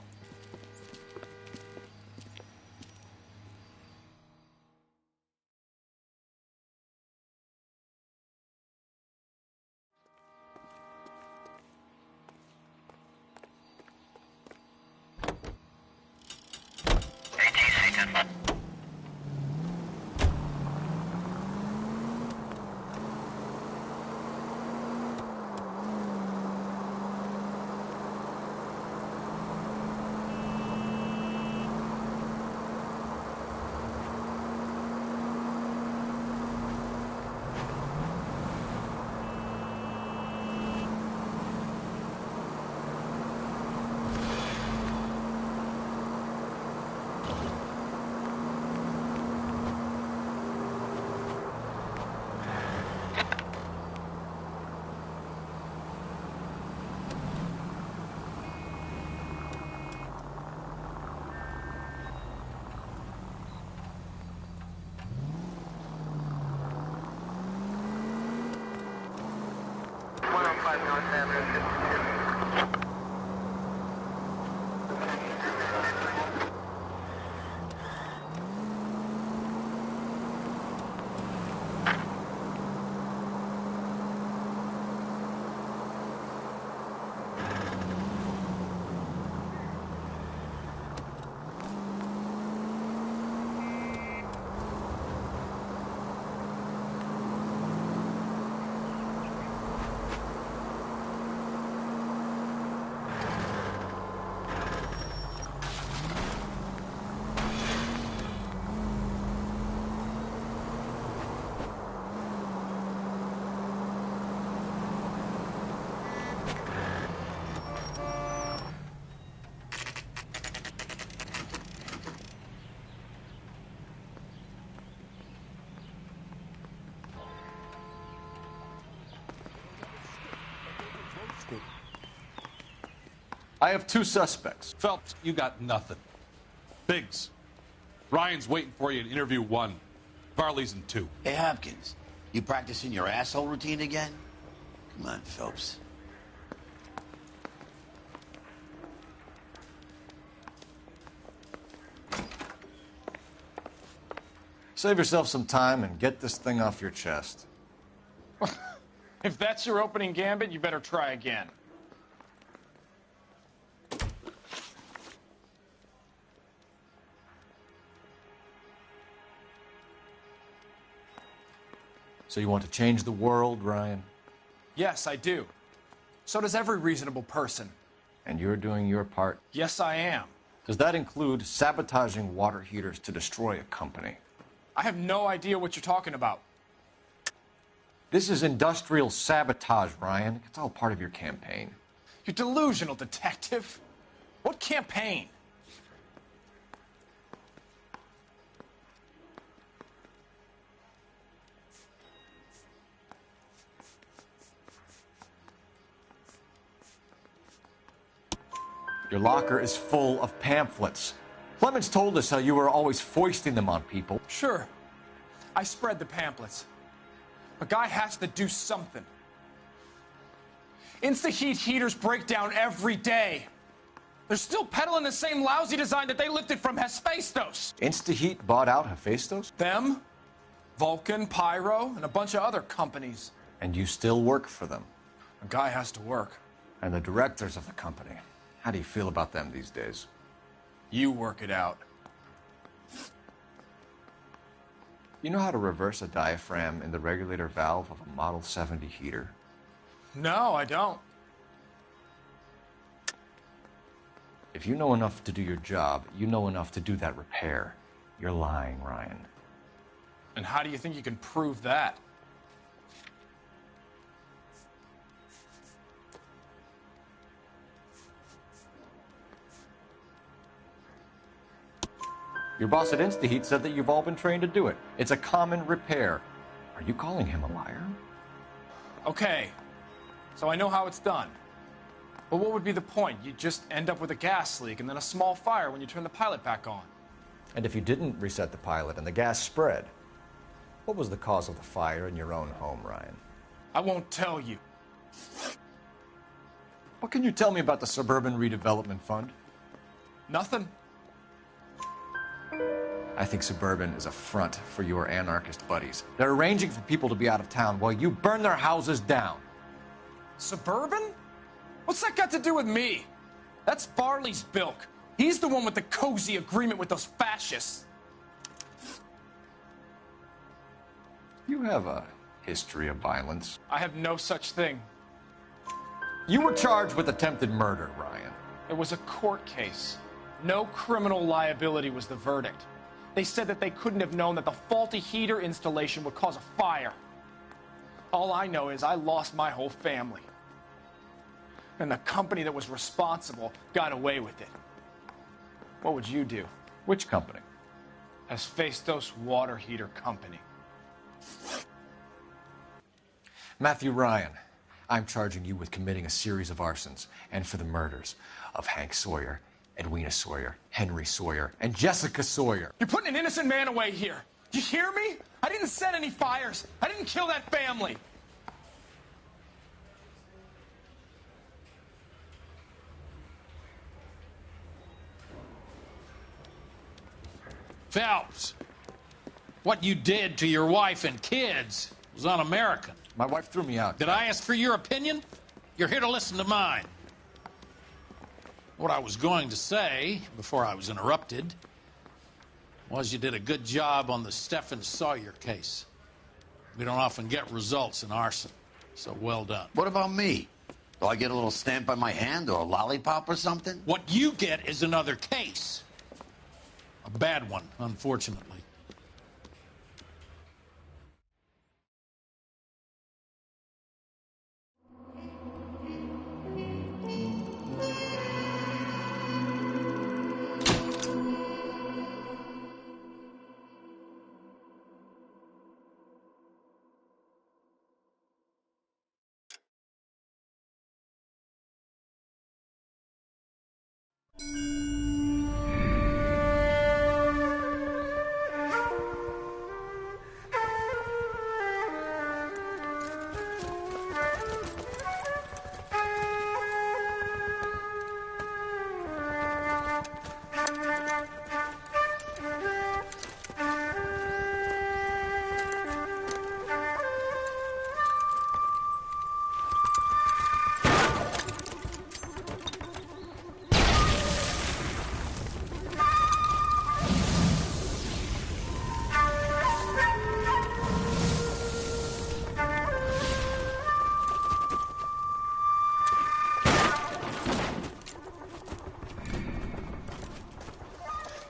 I have 2 suspects. Phelps, you got nothing. Biggs, Ryan's waiting for you in interview 1. Varley's in 2. Hey, Hopkins, you practicing your asshole routine again? Come on, Phelps. Save yourself some time and get this thing off your chest. If that's your opening gambit, you better try again. So you want to change the world, Ryan? Yes, I do. So does every reasonable person. And you're doing your part? Yes, I am. Does that include sabotaging water heaters to destroy a company? I have no idea what you're talking about. This is industrial sabotage, Ryan. It's all part of your campaign. You're delusional, detective. What campaign? Your locker is full of pamphlets. Clemens told us how you were always foisting them on people. Sure. I spread the pamphlets. A guy has to do something. Insta-heat heaters break down every day. They're still peddling the same lousy design that they lifted from Hephaestus. Insta-heat bought out Hephaestus? Them, Vulcan, Pyro, and a bunch of other companies. And you still work for them? A guy has to work. And the directors of the company. How do you feel about them these days? You work it out. You know how to reverse a diaphragm in the regulator valve of a Model 70 heater? No, I don't. If you know enough to do your job, you know enough to do that repair. You're lying, Ryan. And how do you think you can prove that? Your boss at InstaHeat said that you've all been trained to do it. It's a common repair. Are you calling him a liar? Okay, so I know how it's done. But what would be the point? You just end up with a gas leak and then a small fire when you turn the pilot back on. And if you didn't reset the pilot and the gas spread, what was the cause of the fire in your own home, Ryan? I won't tell you. What can you tell me about the Suburban Redevelopment Fund? Nothing. I think Suburban is a front for your anarchist buddies. They're arranging for people to be out of town while you burn their houses down. Suburban? What's that got to do with me? That's Farley's bilk. He's the one with the cozy agreement with those fascists. You have a history of violence. I have no such thing. You were charged with attempted murder, Ryan. It was a court case. No criminal liability was the verdict. They said that they couldn't have known that the faulty heater installation would cause a fire. All I know is I lost my whole family. And the company that was responsible got away with it. What would you do? Which company? Hephaestus Water Heater Company. Matthew Ryan, I'm charging you with committing a series of arsons and for the murders of Hank Sawyer, Edwina Sawyer, Henry Sawyer, and Jessica Sawyer. You're putting an innocent man away here. Do you hear me? I didn't set any fires. I didn't kill that family. Phelps, what you did to your wife and kids was un-American. My wife threw me out. Did I ask for your opinion? You're here to listen to mine. What I was going to say, before I was interrupted, was you did a good job on the Stephen Sawyer case. We don't often get results in arson, so well done. What about me? Do I get a little stamp on my hand or a lollipop or something? What you get is another case. A bad one, unfortunately.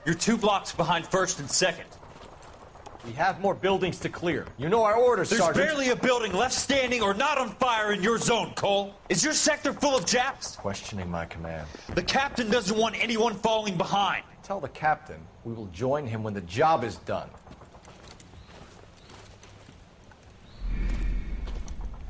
You're 2 blocks behind 1st and 2nd. We have more buildings to clear. You know our orders, There's Sergeant. barely a building left standing or not on fire in your zone, Cole. Is your sector full of Japs? Questioning my command. The captain doesn't want anyone falling behind. Tell the captain we will join him when the job is done.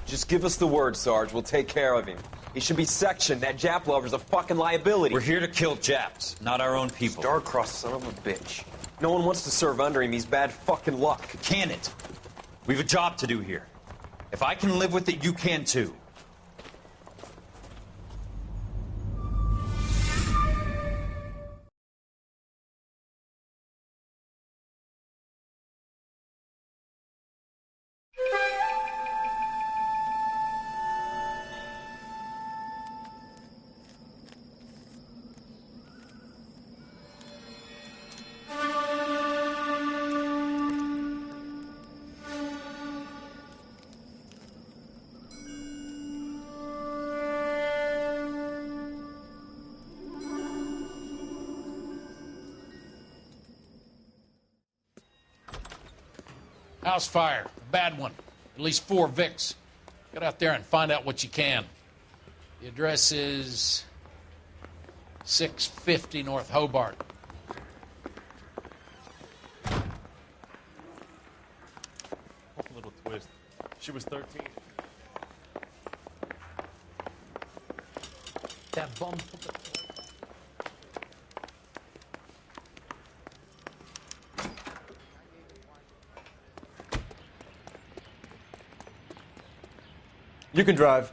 Just give us the word, Sarge. We'll take care of him. He should be sectioned. That Jap lover's a fucking liability. We're here to kill Japs, not our own people. Star-crossed son of a bitch. No one wants to serve under him. He's bad fucking luck. Can it? We have a job to do here. If I can live with it, you can too. House fire. A bad one. At least 4 Vicks. Get out there and find out what you can. The address is 650 North Hobart. A little twist. She was 13. That bum. You can drive.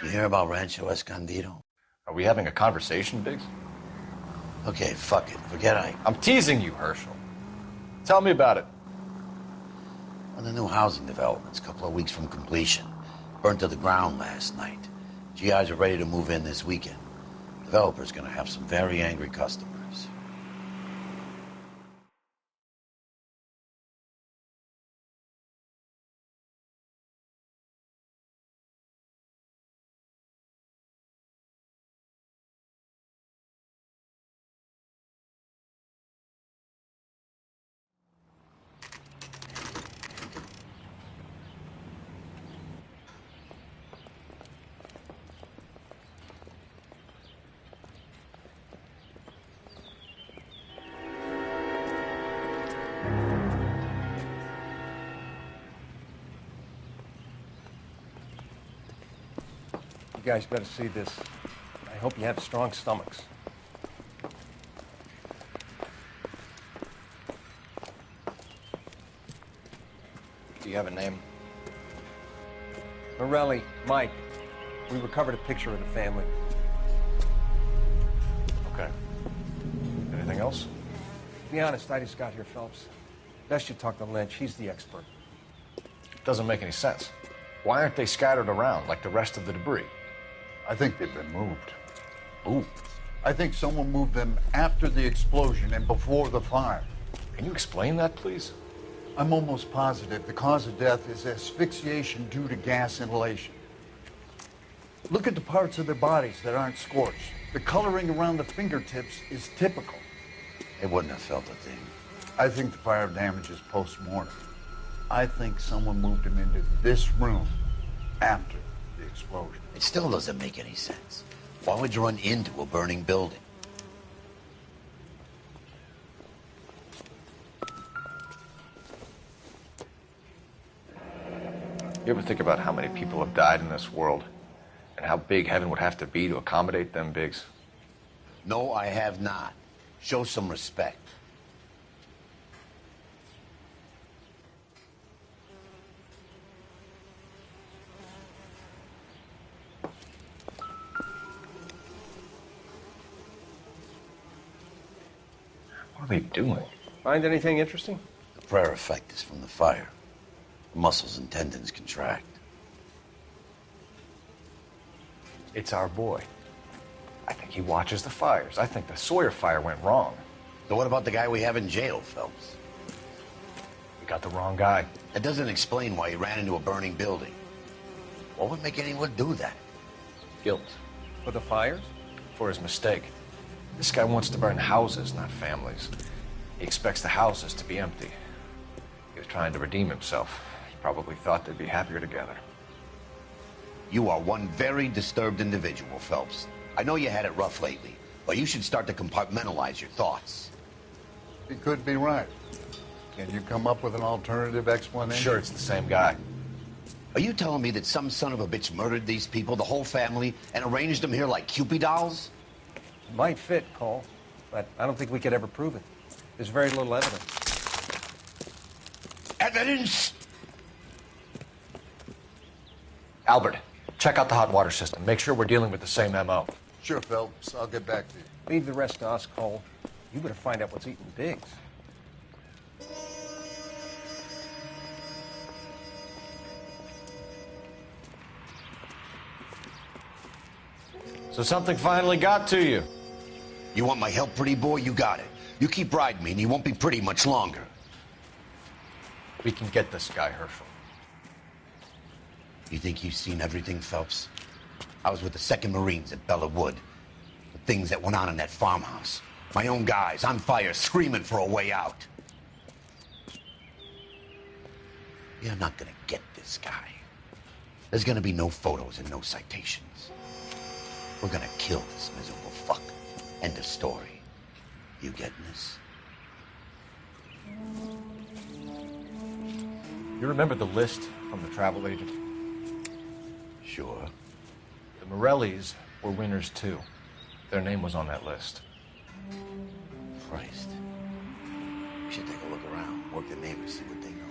You hear about Rancho Escondido? Are we having a conversation, Biggs? Okay, fuck it. Forget I'm teasing you, Herschel. Tell me about it. Well, the new housing development's a couple of weeks from completion. Burnt to the ground last night. GIs are ready to move in this weekend. Developer's gonna have some very angry customers. You guys better see this. I hope you have strong stomachs. Do you have a name? Morelli, Mike. We recovered a picture of the family. Okay. Anything else? To be honest, I just got here, Phelps. Best you talk to Lynch. He's the expert. Doesn't make any sense. Why aren't they scattered around like the rest of the debris? I think they've been moved. Ooh. I think someone moved them after the explosion and before the fire. Can you explain that, please? I'm almost positive the cause of death is asphyxiation due to gas inhalation. Look at the parts of their bodies that aren't scorched. The coloring around the fingertips is typical. They wouldn't have felt a thing. I think the fire damage is post-mortem. I think someone moved them into this room after the explosion. It still doesn't make any sense. Why would you run into a burning building? You ever think about how many people have died in this world and how big heaven would have to be to accommodate them, Biggs? No, I have not. Show some respect. What are they doing? Find anything interesting? The prayer effect is from the fire. The muscles and tendons contract. It's our boy. I think he watches the fires. I think the Sawyer fire went wrong. So what about the guy we have in jail, Phelps? We got the wrong guy. That doesn't explain why he ran into a burning building. What would make anyone do that? Guilt. For the fires? For his mistake. This guy wants to burn houses, not families. He expects the houses to be empty. He was trying to redeem himself. He probably thought they'd be happier together. You are one very disturbed individual, Phelps. I know you had it rough lately, but you should start to compartmentalize your thoughts. He could be right. Can you come up with an alternative explanation? I'm sure it's the same guy. Are you telling me that some son of a bitch murdered these people, the whole family, and arranged them here like Cupid dolls? It might fit, Cole, but I don't think we could ever prove it. There's very little evidence. Evidence? Albert, check out the hot water system. Make sure we're dealing with the same MO. Sure, Phelps. I'll get back to you. Leave the rest to us, Cole. You better find out what's eating Biggs. So something finally got to you. You want my help, pretty boy? You got it. You keep riding me and you won't be pretty much longer. We can get this guy, Herschel. You think you've seen everything, Phelps? I was with the 2nd Marines at Bella Wood. The things that went on in that farmhouse. My own guys on fire, screaming for a way out. You're not gonna get this guy. There's gonna be no photos and no citations. We're gonna kill this miserable fuck. End of story. You getting this? You remember the list from the travel agent? Sure. The Morellis were winners too. Their name was on that list. Christ. We should take a look around, work the neighbors, see what they know.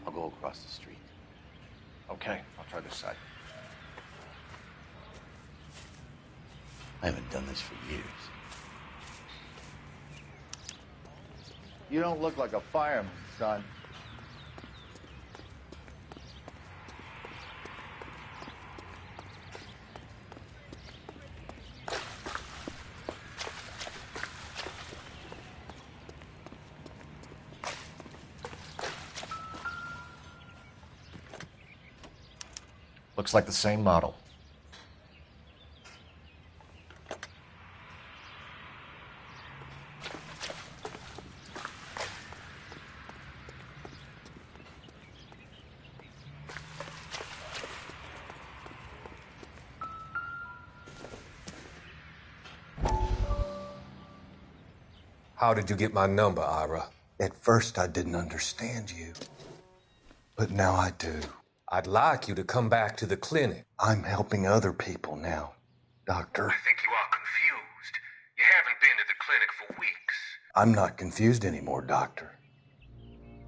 I'll go across the street. Okay, I'll try this side. I haven't done this for years. You don't look like a fireman, son. Looks like the same model. How did you get my number, Ira? At first, I didn't understand you. But now I do. I'd like you to come back to the clinic. I'm helping other people now, Doctor. I think you are confused. You haven't been to the clinic for weeks. I'm not confused anymore, Doctor.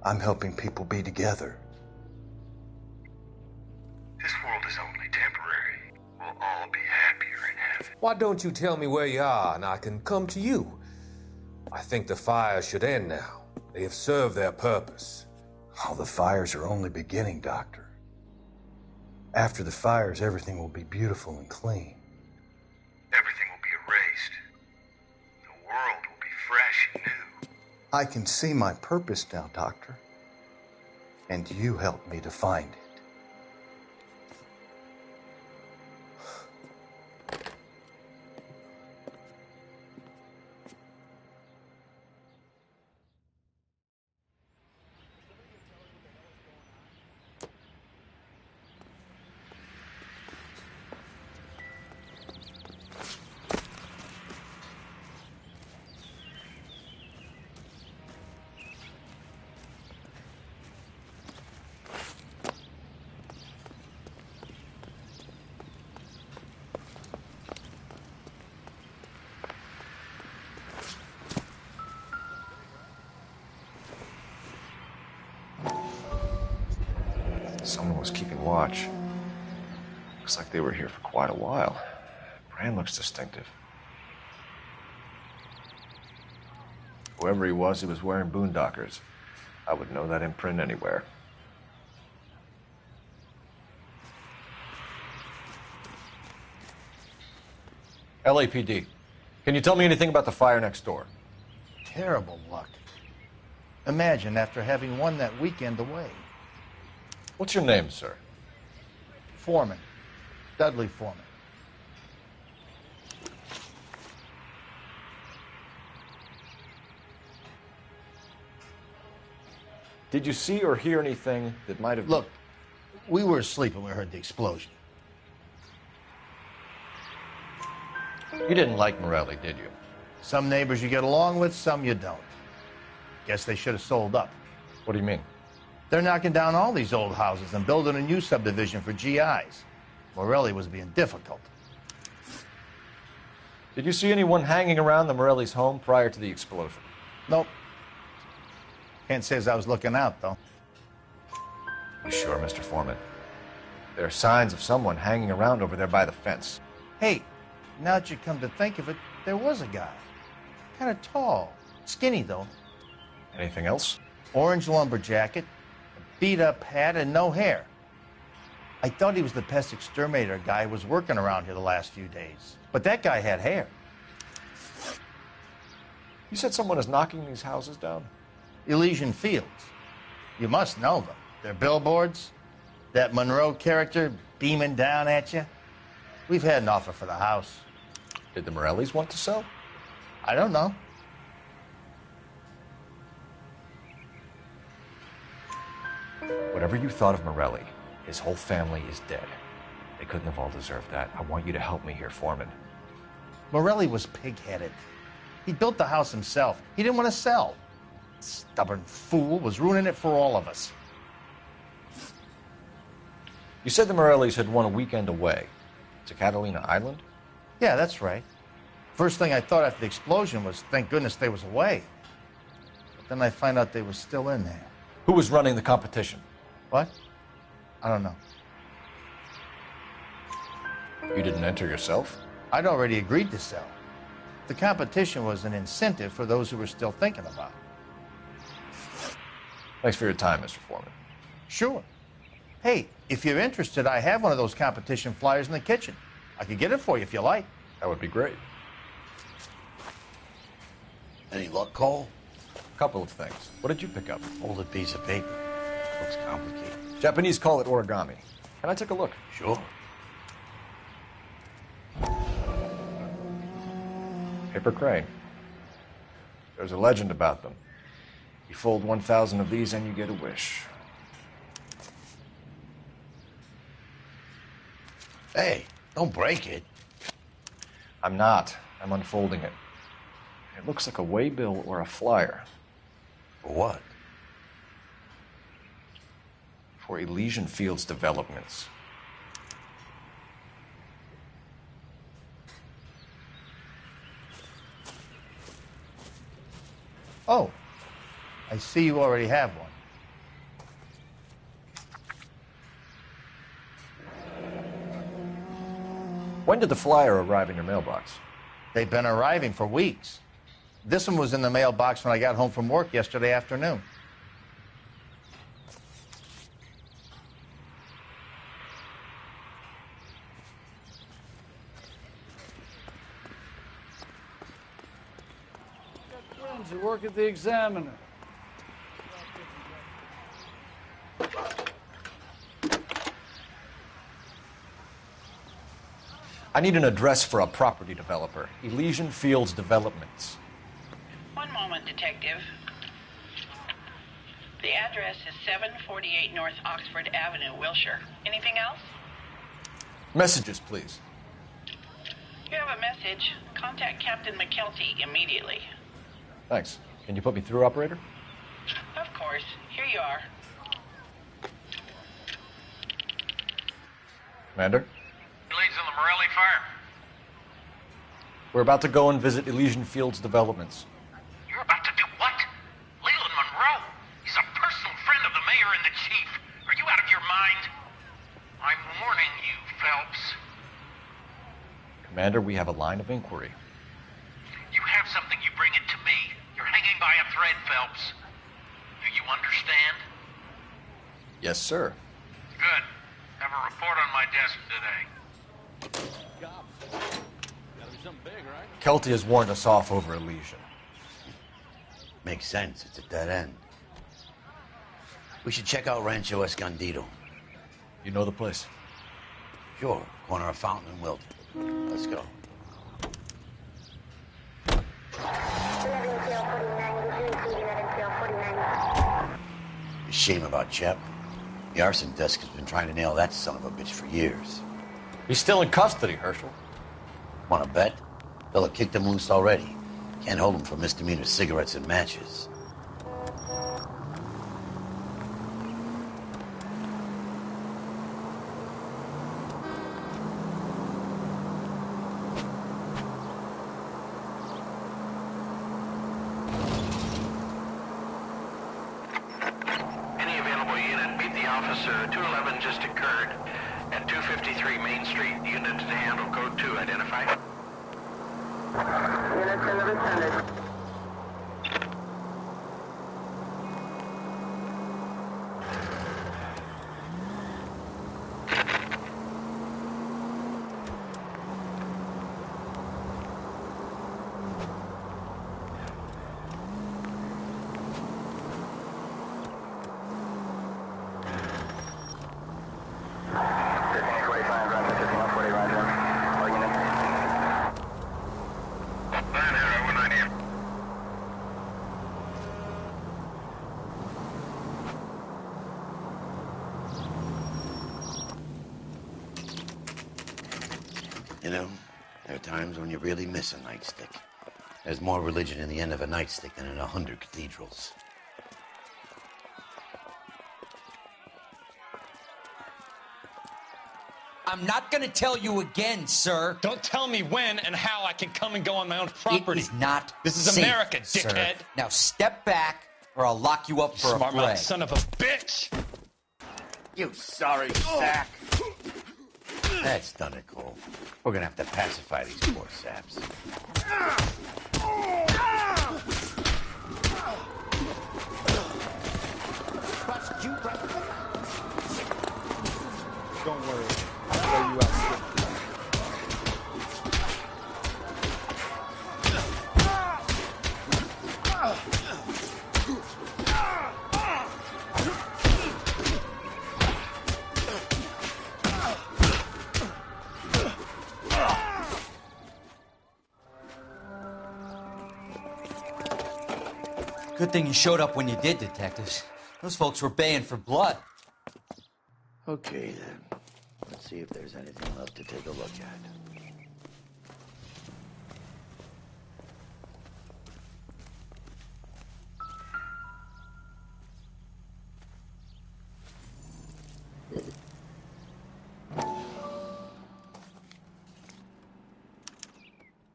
I'm helping people be together. This world is only temporary. We'll all be happier in heaven. Why don't you tell me where you are and I can come to you? I think the fires should end now. They have served their purpose. Oh, the fires are only beginning, Doctor. After the fires, everything will be beautiful and clean. Everything will be erased. The world will be fresh and new. I can see my purpose now, Doctor. And you helped me to find it. Someone was keeping watch. Looks like they were here for quite a while. Brand looks distinctive. Whoever he was wearing boondockers. I would know that imprint anywhere. LAPD. Can you tell me anything about the fire next door? Terrible luck. Imagine after having won that weekend away. What's your name, sir? Foreman. Dudley Foreman. Did you see or hear anything that might have... Look, we were asleep when we heard the explosion. You didn't like Morelli, did you? Some neighbors you get along with, some you don't. Guess they should have sold up. What do you mean? They're knocking down all these old houses and building a new subdivision for GIs. Morelli was being difficult. Did you see anyone hanging around the Morelli's home prior to the explosion? Nope. Can't say as I was looking out, though. You sure, Mr. Foreman? There are signs of someone hanging around over there by the fence. Hey, now that you come to think of it, there was a guy. Kind of tall. Skinny, though. Anything else? Orange lumber jacket, a beat-up hat, and no hair. I thought he was the pest exterminator guy who was working around here the last few days. But that guy had hair. You said someone is knocking these houses down? Elysian Fields. You must know them. They're billboards. That Monroe character beaming down at you. We've had an offer for the house. Did the Morellis want to sell? I don't know. Whatever you thought of Morelli, his whole family is dead. They couldn't have all deserved that. I want you to help me here, Foreman. Morelli was pig-headed. He built the house himself. He didn't want to sell. Stubborn fool was ruining it for all of us. You said the Morellis had won a weekend away to Catalina Island? Yeah, that's right. First thing I thought after the explosion was, thank goodness they was away. But then I find out they was still in there. Who was running the competition? What? I don't know. You didn't enter yourself? I'd already agreed to sell. The competition was an incentive for those who were still thinking about it. Thanks for your time, Mr. Foreman. Sure. Hey, if you're interested, I have one of those competition flyers in the kitchen. I could get it for you if you like. That would be great. Any luck, Cole? A couple of things. What did you pick up? Folded piece of paper. Looks complicated. Japanese call it origami. Can I take a look? Sure. Paper crane. There's a legend about them. You fold 1,000 of these and you get a wish. Hey, don't break it. I'm not. I'm unfolding it. It looks like a waybill or a flyer. For what? For Elysian Fields Developments. Oh, I see you already have one. When did the flyer arrive in your mailbox? They've been arriving for weeks. This one was in the mailbox when I got home from work yesterday afternoon. To work at the Examiner. I need an address for a property developer. Elysian Fields Developments. One moment, Detective. The address is 748 North Oxford Avenue, Wilshire. Anything else? Messages, please. You have a message. Contact Captain McKelty immediately. Thanks. Can you put me through, operator? Of course. Here you are. Commander? Leads in the Morelli fire. We're about to go and visit Elysian Fields Developments. You're about to do what? Leland Monroe? He's a personal friend of the mayor and the chief. Are you out of your mind? I'm warning you, Phelps. Commander, we have a line of inquiry. You have something, you bring it to me. You're hanging by a thread, Phelps. Do you understand? Yes, sir. Good. Have a report on my desk today. Kelty has warned us off over Elysian. Makes sense. It's a dead end. We should check out Rancho Escondido. You know the place? Sure. Corner of Fountain and Wilton. Let's go. A shame about Shep. The arson desk has been trying to nail that son of a bitch for years. He's still in custody, Herschel. Want to bet? Fella kicked him loose already. Can't hold him for misdemeanor cigarettes and matches. Any available unit, meet the officer. 211 just occurred at 253 Main Street. Unit to handle code 2. Identify. Units in the vicinity. times when you really miss a nightstick. There's more religion in the end of a nightstick than in 100 cathedrals. I'm not gonna tell you again, sir. Don't tell me when and how I can come and go on my own property. It is not This is safe, America, sir. dickhead. Now step back, or I'll lock you up for a Smart fray. mouth son of a bitch! You sorry sack. That's done it, Cole. We're gonna have to pacify these poor saps. Don't worry. I'll throw you out. Good thing you showed up when you did, detectives. Those folks were baying for blood. Okay, then. Let's see if there's anything left to take a look at.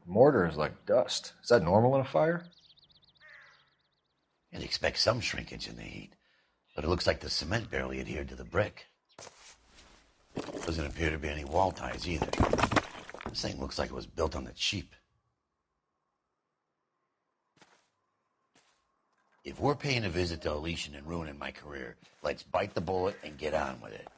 Mortar is like dust. Is that normal in a fire? You'd expect some shrinkage in the heat, but it looks like the cement barely adhered to the brick. Doesn't appear to be any wall ties either. This thing looks like it was built on the cheap. If we're paying a visit to Elysian and ruining my career, let's bite the bullet and get on with it.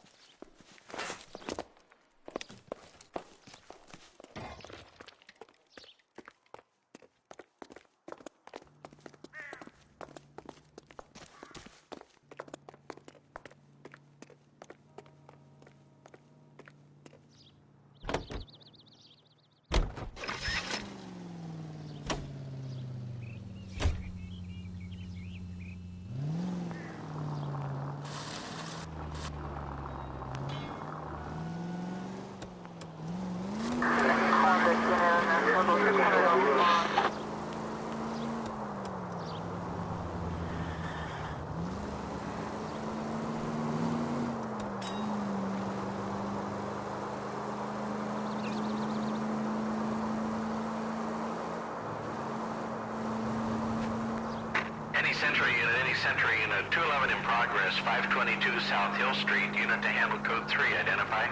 Sentry in a 211 in progress, 522 South Hill Street, unit to handle code 3, identify.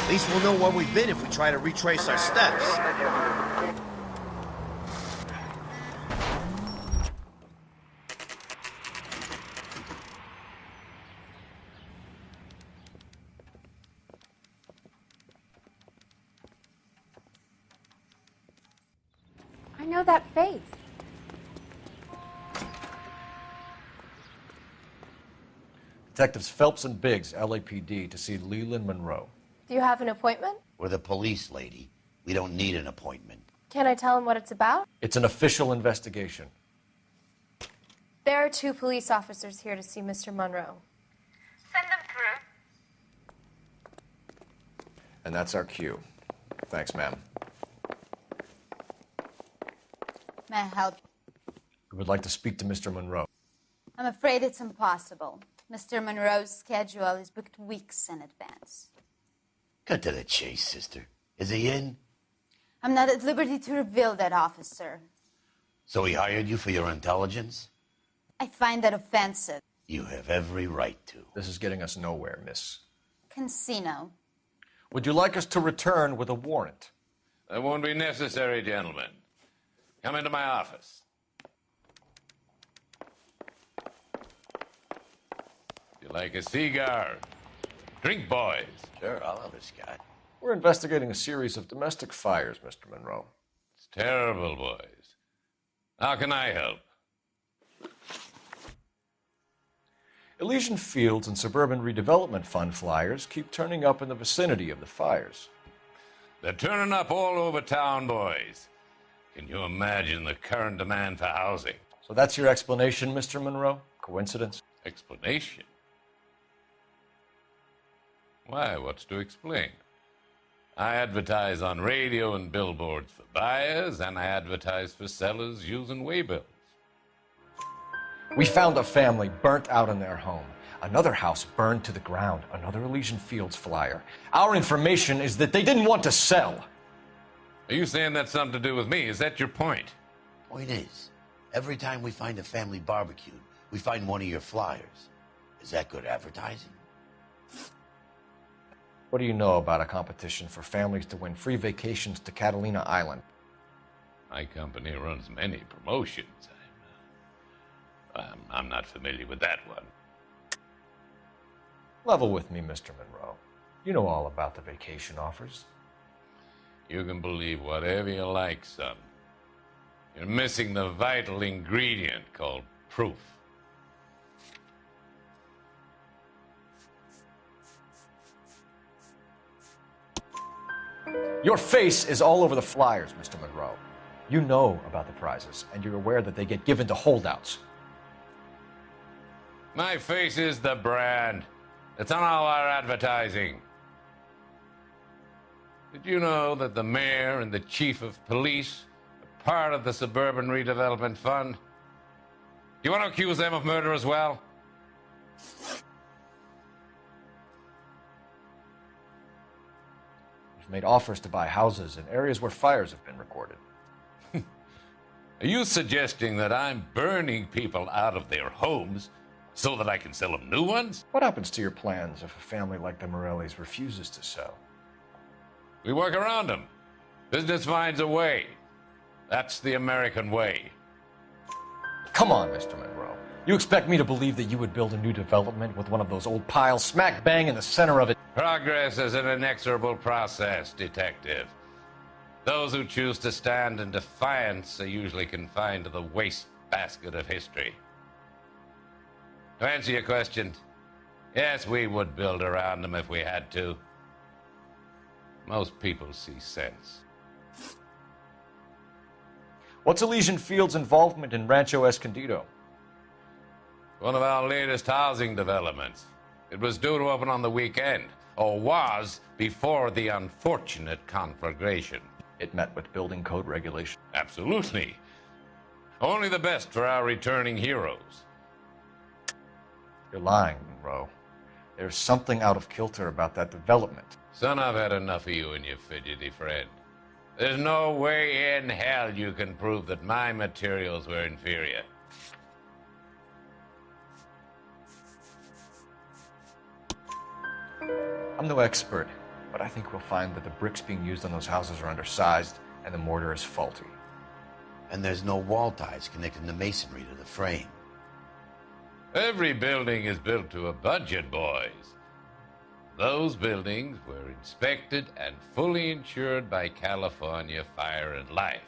At least we'll know where we've been if we try to retrace our steps. I know that face. Detectives Phelps and Biggs, LAPD, to see Leland Monroe. Do you have an appointment? We're the police, lady. We don't need an appointment. Can I tell him what it's about? It's an official investigation. There are 2 police officers here to see Mr. Monroe. Send them through. And that's our cue. Thanks, ma'am. May I help? We would like to speak to Mr. Monroe. I'm afraid it's impossible. Mr. Monroe's schedule is booked weeks in advance. Cut to the chase, sister. Is he in? I'm not at liberty to reveal that, officer. So he hired you for your intelligence? I find that offensive. You have every right to. This is getting us nowhere, miss. Casino. Would you like us to return with a warrant? That won't be necessary, gentlemen. Come into my office. You like a cigar? Drink, boys. Sure, I'll have a Scott. We're investigating a series of domestic fires, Mr. Monroe. It's terrible, boys. How can I help? Elysian Fields and Suburban Redevelopment Fund flyers keep turning up in the vicinity of the fires. They're turning up all over town, boys. Can you imagine the current demand for housing? So that's your explanation, Mr. Monroe? Coincidence? Explanation? Why, what's to explain? I advertise on radio and billboards for buyers, and I advertise for sellers using waybills. We found a family burnt out in their home. Another house burned to the ground. Another Elysian Fields flyer. Our information is that they didn't want to sell. Are you saying that's something to do with me? Is that your point? Point is, every time we find a family barbecued, we find one of your flyers. Is that good advertising? What do you know about a competition for families to win free vacations to Catalina Island? My company runs many promotions. I'm not familiar with that one. Level with me, Mr. Monroe. You know all about the vacation offers. You can believe whatever you like, son. You're missing the vital ingredient called proof. Your face is all over the flyers, Mr. Monroe. You know about the prizes, and you're aware that they get given to holdouts. My face is the brand. It's on all our advertising. Did you know that the mayor and the chief of police are part of the Suburban Redevelopment Fund? Do you want to accuse them of murder as well? You've made offers to buy houses in areas where fires have been recorded. Are you suggesting that I'm burning people out of their homes so that I can sell them new ones? What happens to your plans if a family like the Morellis refuses to sell? We work around them. Business finds a way. That's the American way. Come on, Mr. Monroe. You expect me to believe that you would build a new development with one of those old piles smack bang in the center of it? Progress is an inexorable process, detective. Those who choose to stand in defiance are usually confined to the wastebasket of history. To answer your question, yes, we would build around them if we had to. Most people see sense. What's Elysian Fields' involvement in Rancho Escondido? One of our latest housing developments. It was due to open on the weekend, or was before the unfortunate conflagration. It met with building code regulations. Absolutely. Only the best for our returning heroes. You're lying, Monroe. There's something out of kilter about that development. Son, I've had enough of you and your fidgety friend. There's no way in hell you can prove that my materials were inferior. I'm no expert, but I think we'll find that the bricks being used on those houses are undersized and the mortar is faulty. And there's no wall ties connecting the masonry to the frame. Every building is built to a budget, boys. Those buildings were inspected and fully insured by California Fire and Life.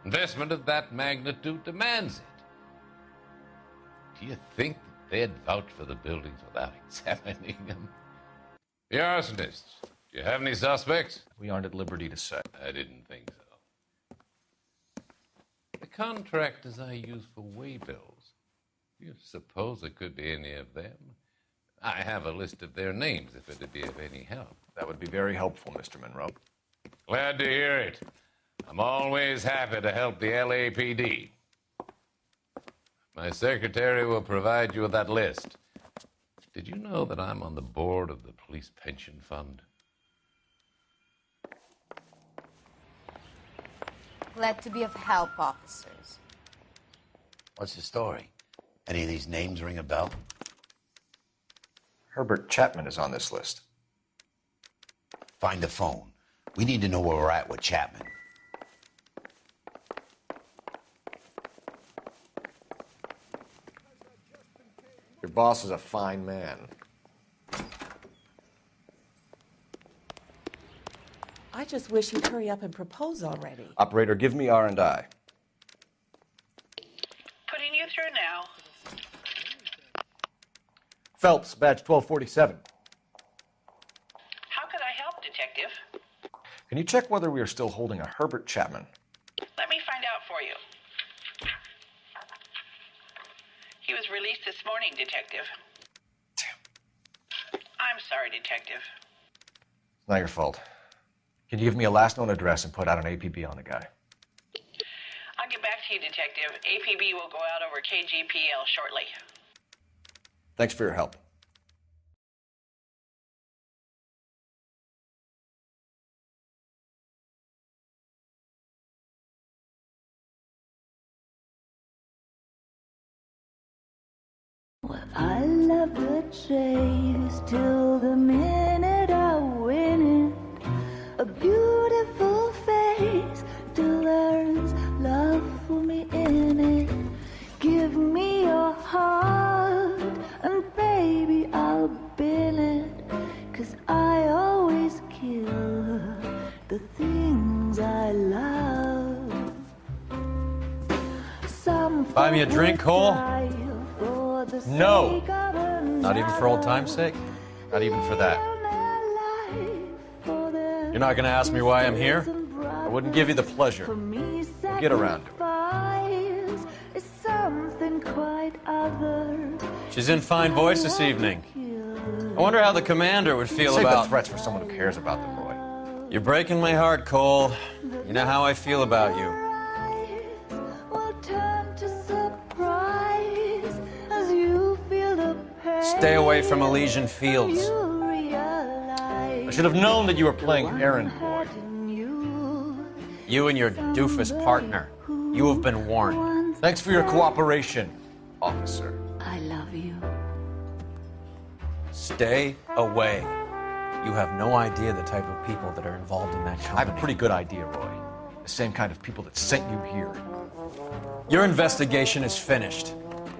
Investment of that magnitude demands it. Do you think that they'd vouch for the buildings without examining them? The arsonists, do you have any suspects? We aren't at liberty to say. I didn't think so. The contractors I use for waybills, do you suppose it could be any of them? I have a list of their names if it'd be of any help. That would be very helpful, Mr. Monroe. Glad to hear it. I'm always happy to help the LAPD. My secretary will provide you with that list. Did you know that I'm on the board of the Police Pension Fund? Glad to be of help, officers. What's the story? Any of these names ring a bell? Herbert Chapman is on this list. Find the phone. We need to know where we're at with Chapman. Your boss is a fine man. I just wish he'd hurry up and propose already. Operator, give me R&I. Putting you through now. Phelps, badge 1247. How could I help, Detective? Can you check whether we are still holding a Herbert Chapman? Let me find out for you. He was released this morning, Detective. Damn. I'm sorry, Detective. It's not your fault. Can you give me a last known address and put out an APB on the guy? I'll get back to you, Detective. APB will go out over KGPL shortly. Thanks for your help. Well, I love the chase till the minute I win it. A beautiful face till there's love for me in it. Give me your heart and baby I'll bill it. 'Cause I always kill the things I love. Some Buy me a drink, Cole? No! Not even for old time's sake? Not even for that. You're not gonna ask me why I'm here? I wouldn't give you the pleasure. We'll get around to it. Is something quite other. She's in fine voice this evening. I wonder how the commander would feel Save about... the threats for someone who cares about them, Roy. You're breaking my heart, Cole. You know how I feel about you. Stay away from Elysian Fields. I should have known that you were playing errand boy. You and your doofus partner. You have been warned. Thanks for your cooperation, officer. I love you. Stay away. You have no idea the type of people that are involved in that company. I have a pretty good idea, Roy. The same kind of people that sent you here. Your investigation is finished.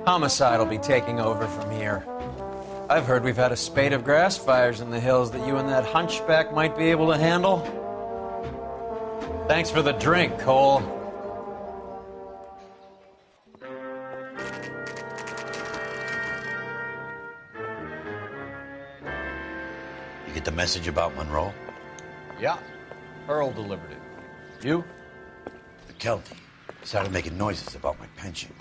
Homicide will be taking over from here. I've heard we've had a spate of grass fires in the hills that you and that hunchback might be able to handle. Thanks for the drink, Cole. You get the message about Monroe? Yeah. Earl delivered it. You? The Kelty started making noises about my pension.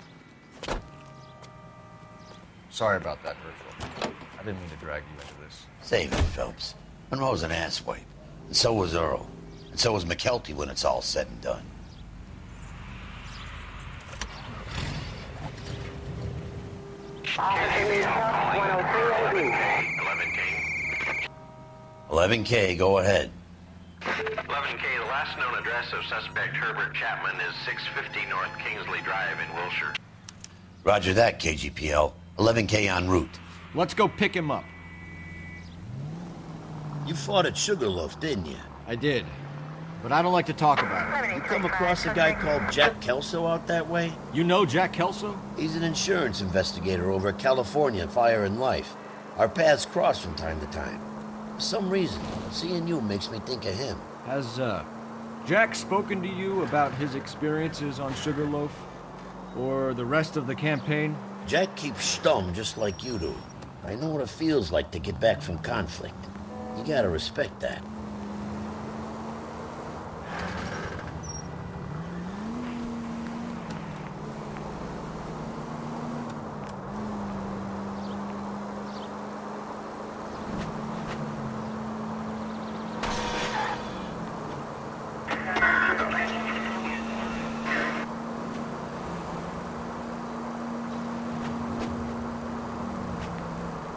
Sorry about that, Virgil. I didn't mean to drag you into this. Save it, Phelps. Monroe's an asswipe. And so was Earl. And so was McKelty when it's all said and done. Continue 103 11K, go ahead. 11K, the last known address of suspect Herbert Chapman is 650 North Kingsley Drive in Wilshire. Roger that, KGPL. 11K en route. Let's go pick him up. You fought at Sugarloaf, didn't you? I did. But I don't like to talk about it. You come across a guy called Jack Kelso out that way? You know Jack Kelso? He's an insurance investigator over at California Fire and Life. Our paths cross from time to time. For some reason, seeing you makes me think of him. Has, Jack spoken to you about his experiences on Sugarloaf? Or the rest of the campaign? Jack keeps stum just like you do. I know what it feels like to get back from conflict. You gotta respect that.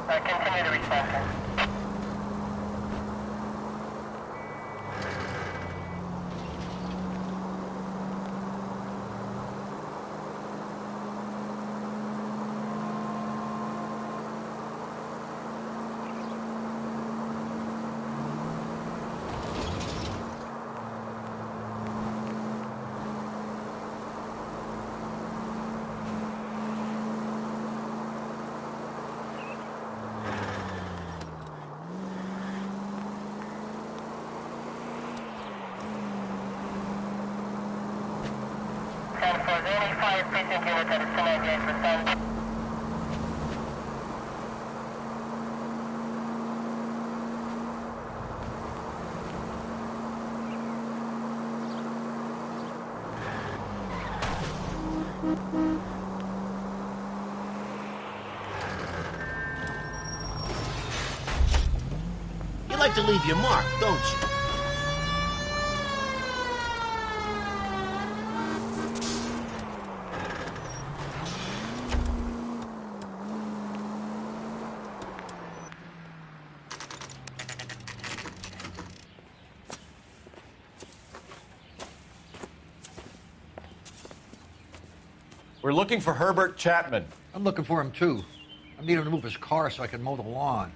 Continue to reach faster. And for any fire precinct unit that is still engaged with sound. like to leave your mark, don't you? We're looking for Herbert Chapman. I'm looking for him, too. I need him to move his car so I can mow the lawn.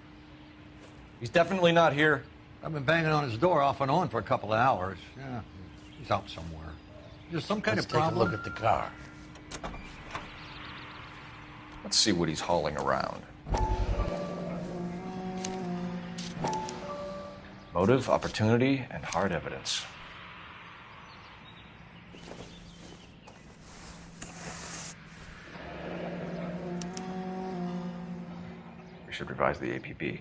He's definitely not here. I've been banging on his door off and on for a couple of hours. Yeah, he's out somewhere. There's some kind of problem. Let's take a look at the car. Let's see what he's hauling around. Motive, opportunity, and hard evidence. We should revise the APB.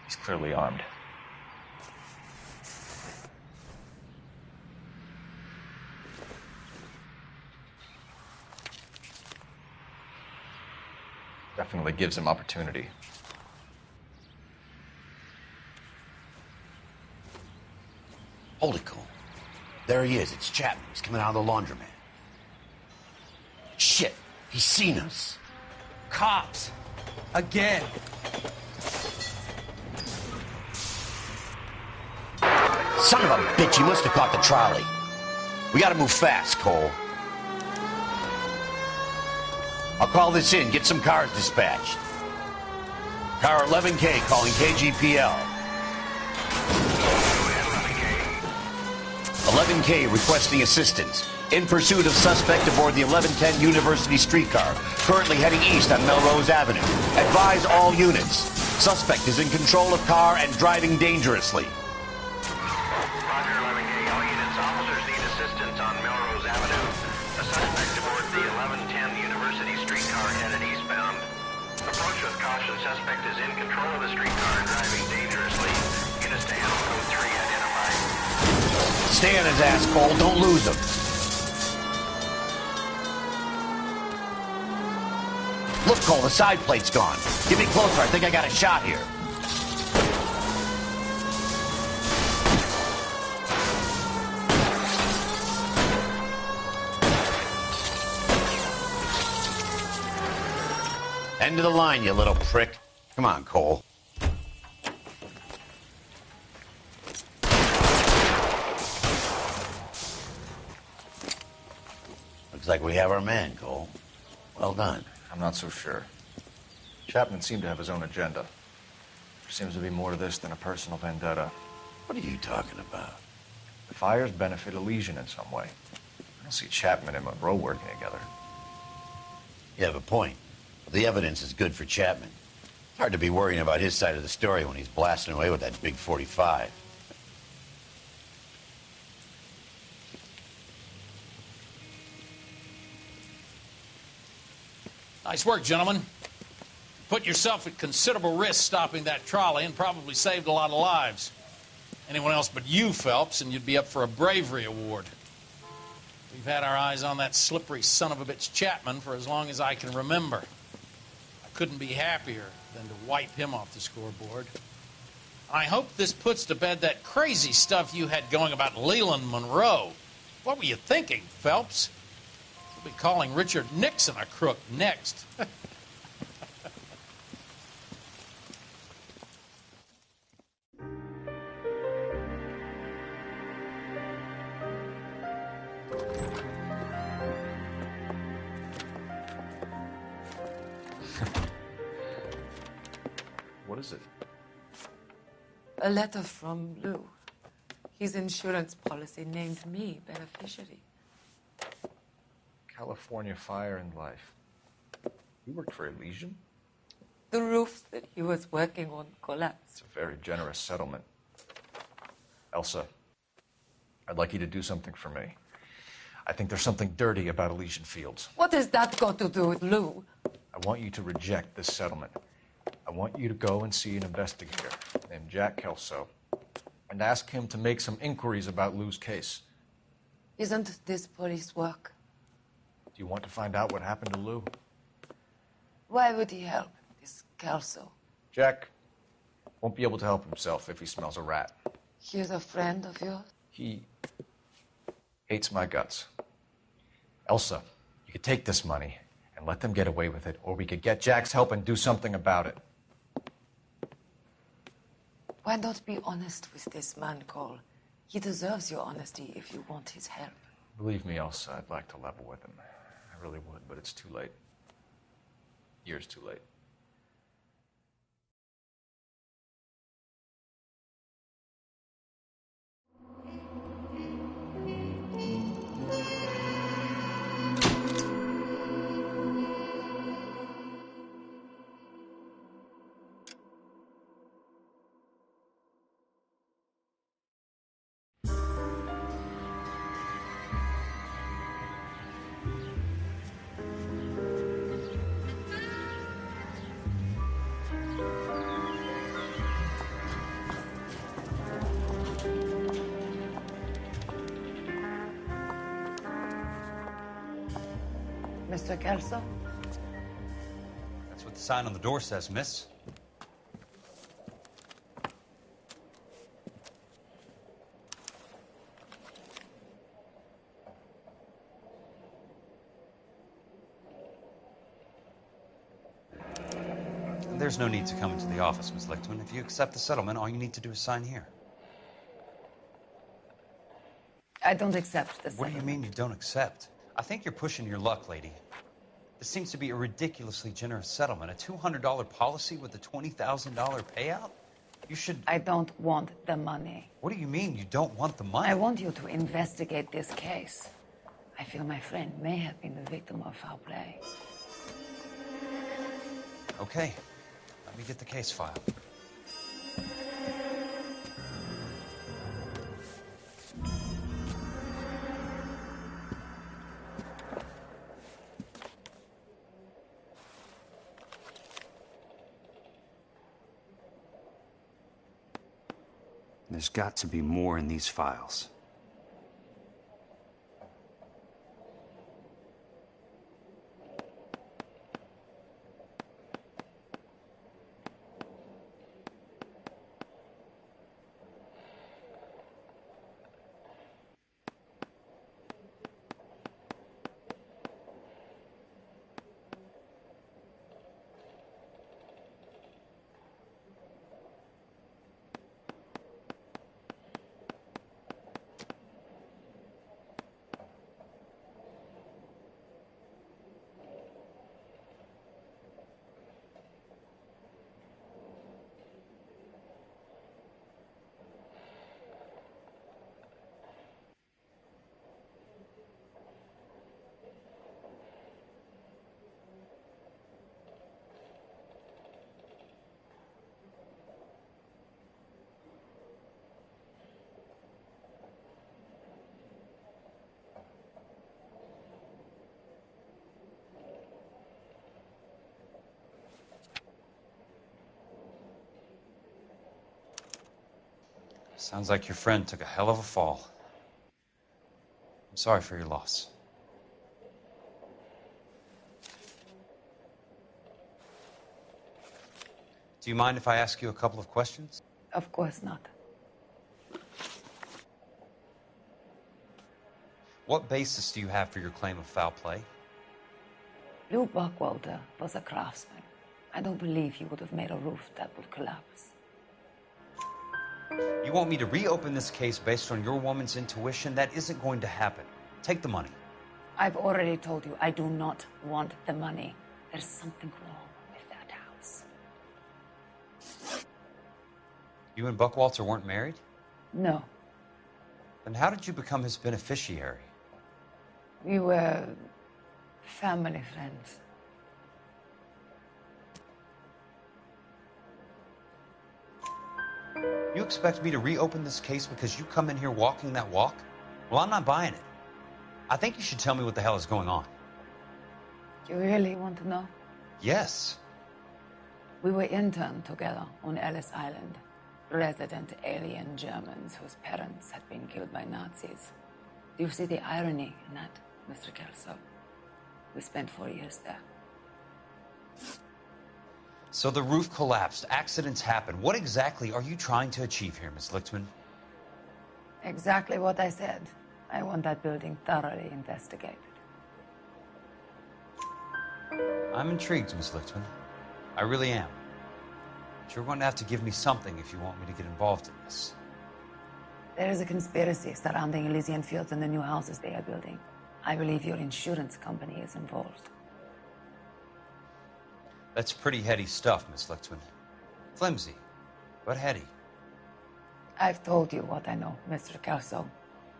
He's clearly armed. Definitely gives him opportunity. Holy cow. There he is. It's Chapman. He's coming out of the laundromat. Shit. He's seen us. Cops. Again. Son of a bitch. He must have caught the trolley. We gotta move fast, Cole. I'll call this in. Get some cars dispatched. Car 11K calling KGPL. 11K requesting assistance. In pursuit of suspect aboard the 1110 University streetcar, currently heading east on Melrose Avenue. Advise all units. Suspect is in control of car and driving dangerously. Roger, 11K. All units. Officers need assistance on Melrose Avenue. A suspect aboard the 1110 University streetcar headed eastbound. Approach with caution. Suspect is in control of the streetcar and driving dangerously. Units to handle code 3 identified. Stay on his ass, Cole. Don't lose him. Look, Cole, the side plate's gone. Get me closer. I think I got a shot here. End of the line, you little prick. Come on, Cole. Looks like we have our man, Cole. Well done. I'm not so sure. Chapman seemed to have his own agenda. There seems to be more to this than a personal vendetta. What are you talking about? The fires benefit Elysian in some way. I don't see Chapman and Monroe working together. You have a point. The evidence is good for Chapman. Hard to be worrying about his side of the story when he's blasting away with that big 45. Nice work, gentlemen. Put yourself at considerable risk stopping that trolley and probably saved a lot of lives. Anyone else but you, Phelps, and you'd be up for a bravery award. We've had our eyes on that slippery son of a bitch Chapman for as long as I can remember. I couldn't be happier than to wipe him off the scoreboard. I hope this puts to bed that crazy stuff you had going about Leland Monroe. What were you thinking, Phelps? We'll be calling Richard Nixon a crook next. What is it? A letter from Lou. His insurance policy named me beneficiary. California Fire and Life. You worked for Elysian? The roof that he was working on collapsed. It's a very generous settlement. Elsa, I'd like you to do something for me. I think there's something dirty about Elysian Fields. What has that got to do with Lou? I want you to reject this settlement. I want you to go and see an investigator named Jack Kelso and ask him to make some inquiries about Lou's case. Isn't this police work? Do you want to find out what happened to Lou? Why would he help this Kelso? Jack, Won't be able to help himself if he smells a rat. He's a friend of yours? He hates my guts. Elsa, you could take this money and let them get away with it, or we could get Jack's help and do something about it. Why not be honest with this man, Cole? He deserves your honesty if you want his help. Believe me, Elsa, I'd like to level with him. I really would, but it's too late. Years too late. Mr. Kelso? That's what the sign on the door says, miss. There's no need to come into the office, Miss Lichtman. If you accept the settlement, all you need to do is sign here. I don't accept this. What do you mean you don't accept? I think you're pushing your luck, lady. This seems to be a ridiculously generous settlement. A $200 policy with a $20,000 payout? You should... I don't want the money. What do you mean you don't want the money? I want you to investigate this case. I feel my friend may have been the victim of foul play. Okay. Let me get the case file. There's got to be more in these files. Sounds like your friend took a hell of a fall. I'm sorry for your loss. Do you mind if I ask you a couple of questions? Of course not. What basis do you have for your claim of foul play? Lou Buckwalter was a craftsman. I don't believe he would have made a roof that would collapse. You want me to reopen this case based on your woman's intuition? That isn't going to happen. Take the money. I've already told you I do not want the money. There's something wrong with that house. You and Buckwalter weren't married? No. Then how did you become his beneficiary? We were family friends. You expect me to reopen this case because you come in here walking that walk? Well, I'm not buying it. I think you should tell me what the hell is going on. You really want to know? Yes. We were interned together on Ellis Island. Resident alien Germans whose parents had been killed by Nazis. Do you see the irony in that, Mr. Kelso? We spent 4 years there. So the roof collapsed, accidents happen. What exactly are you trying to achieve here, Miss Lichtman? Exactly what I said. I want that building thoroughly investigated. I'm intrigued, Miss Lichtman. I really am. But you're going to have to give me something if you want me to get involved in this. There is a conspiracy surrounding Elysian Fields and the new houses they are building. I believe your insurance company is involved. That's pretty heady stuff, Miss Lichtman. Flimsy, but heady. I've told you what I know, Mr. Kelso.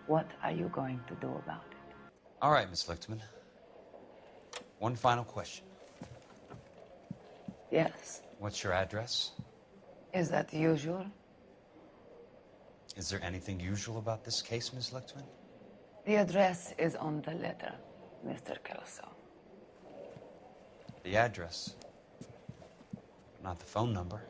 What are you going to do about it? All right, Miss Lichtman. One final question. Yes. What's your address? Is that usual? Is there anything usual about this case, Miss Lichtman? The address is on the letter, Mr. Kelso. The address, not the phone number.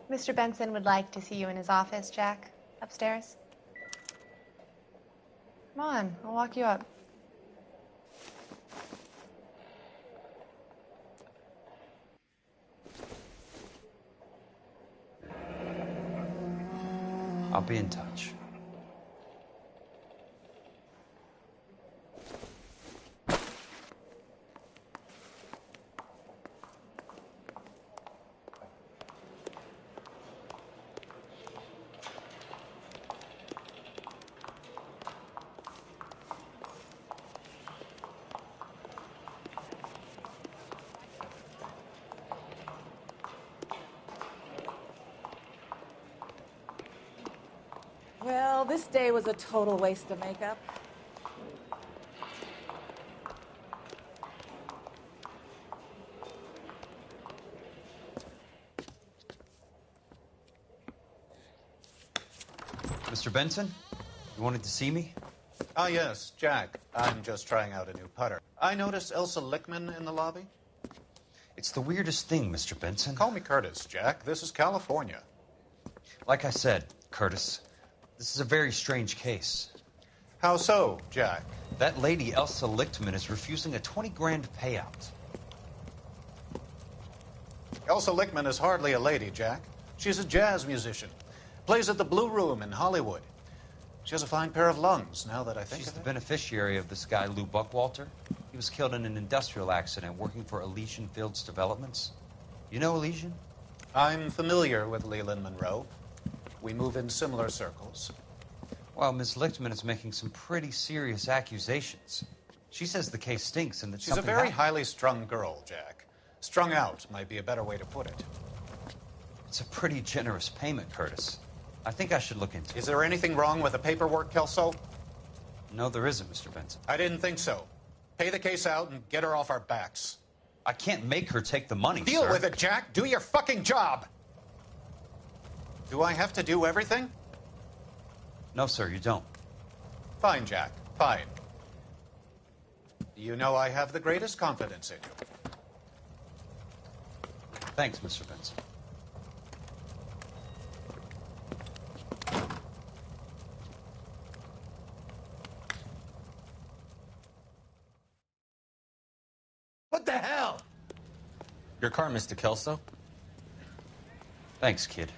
Mr. Benson would like to see you in his office, Jack. Upstairs. Come on, I'll walk you up. I'll be in touch. Well, this day was a total waste of makeup. Mr. Benson, you wanted to see me? Ah, yes, Jack. I'm just trying out a new putter. I noticed Elsa Lichtman in the lobby. It's the weirdest thing, Mr. Benson. Call me Curtis, Jack. This is California. Like I said, Curtis, this is a very strange case. How so, Jack? That lady, Elsa Lichtman, is refusing a 20 grand payout. Elsa Lichtman is hardly a lady, Jack. She's a jazz musician. Plays at the Blue Room in Hollywood. She has a fine pair of lungs, now that I think She's of the it. beneficiary of this guy, Lou Buckwalter. He was killed in an industrial accident working for Elysian Fields Developments. You know Elysian? I'm familiar with Leland Monroe. We move in similar circles. Well, Miss Lichtman is making some pretty serious accusations. She says the case stinks and that She's a something very happened. highly strung girl, Jack. Strung out might be a better way to put it. It's a pretty generous payment, Curtis. I think I should look into it. Is there anything wrong with the paperwork, Kelso? No, there isn't, Mr. Benson. I didn't think so. Pay the case out and get her off our backs. I can't make her take the money, Deal sir. with it, Jack. Do your fucking job. Do I have to do everything? No, sir, you don't. Fine, Jack. Fine. You know I have the greatest confidence in you. Thanks, Mr. Benson. What the hell? Your car, Mr. Kelso. Thanks, kid.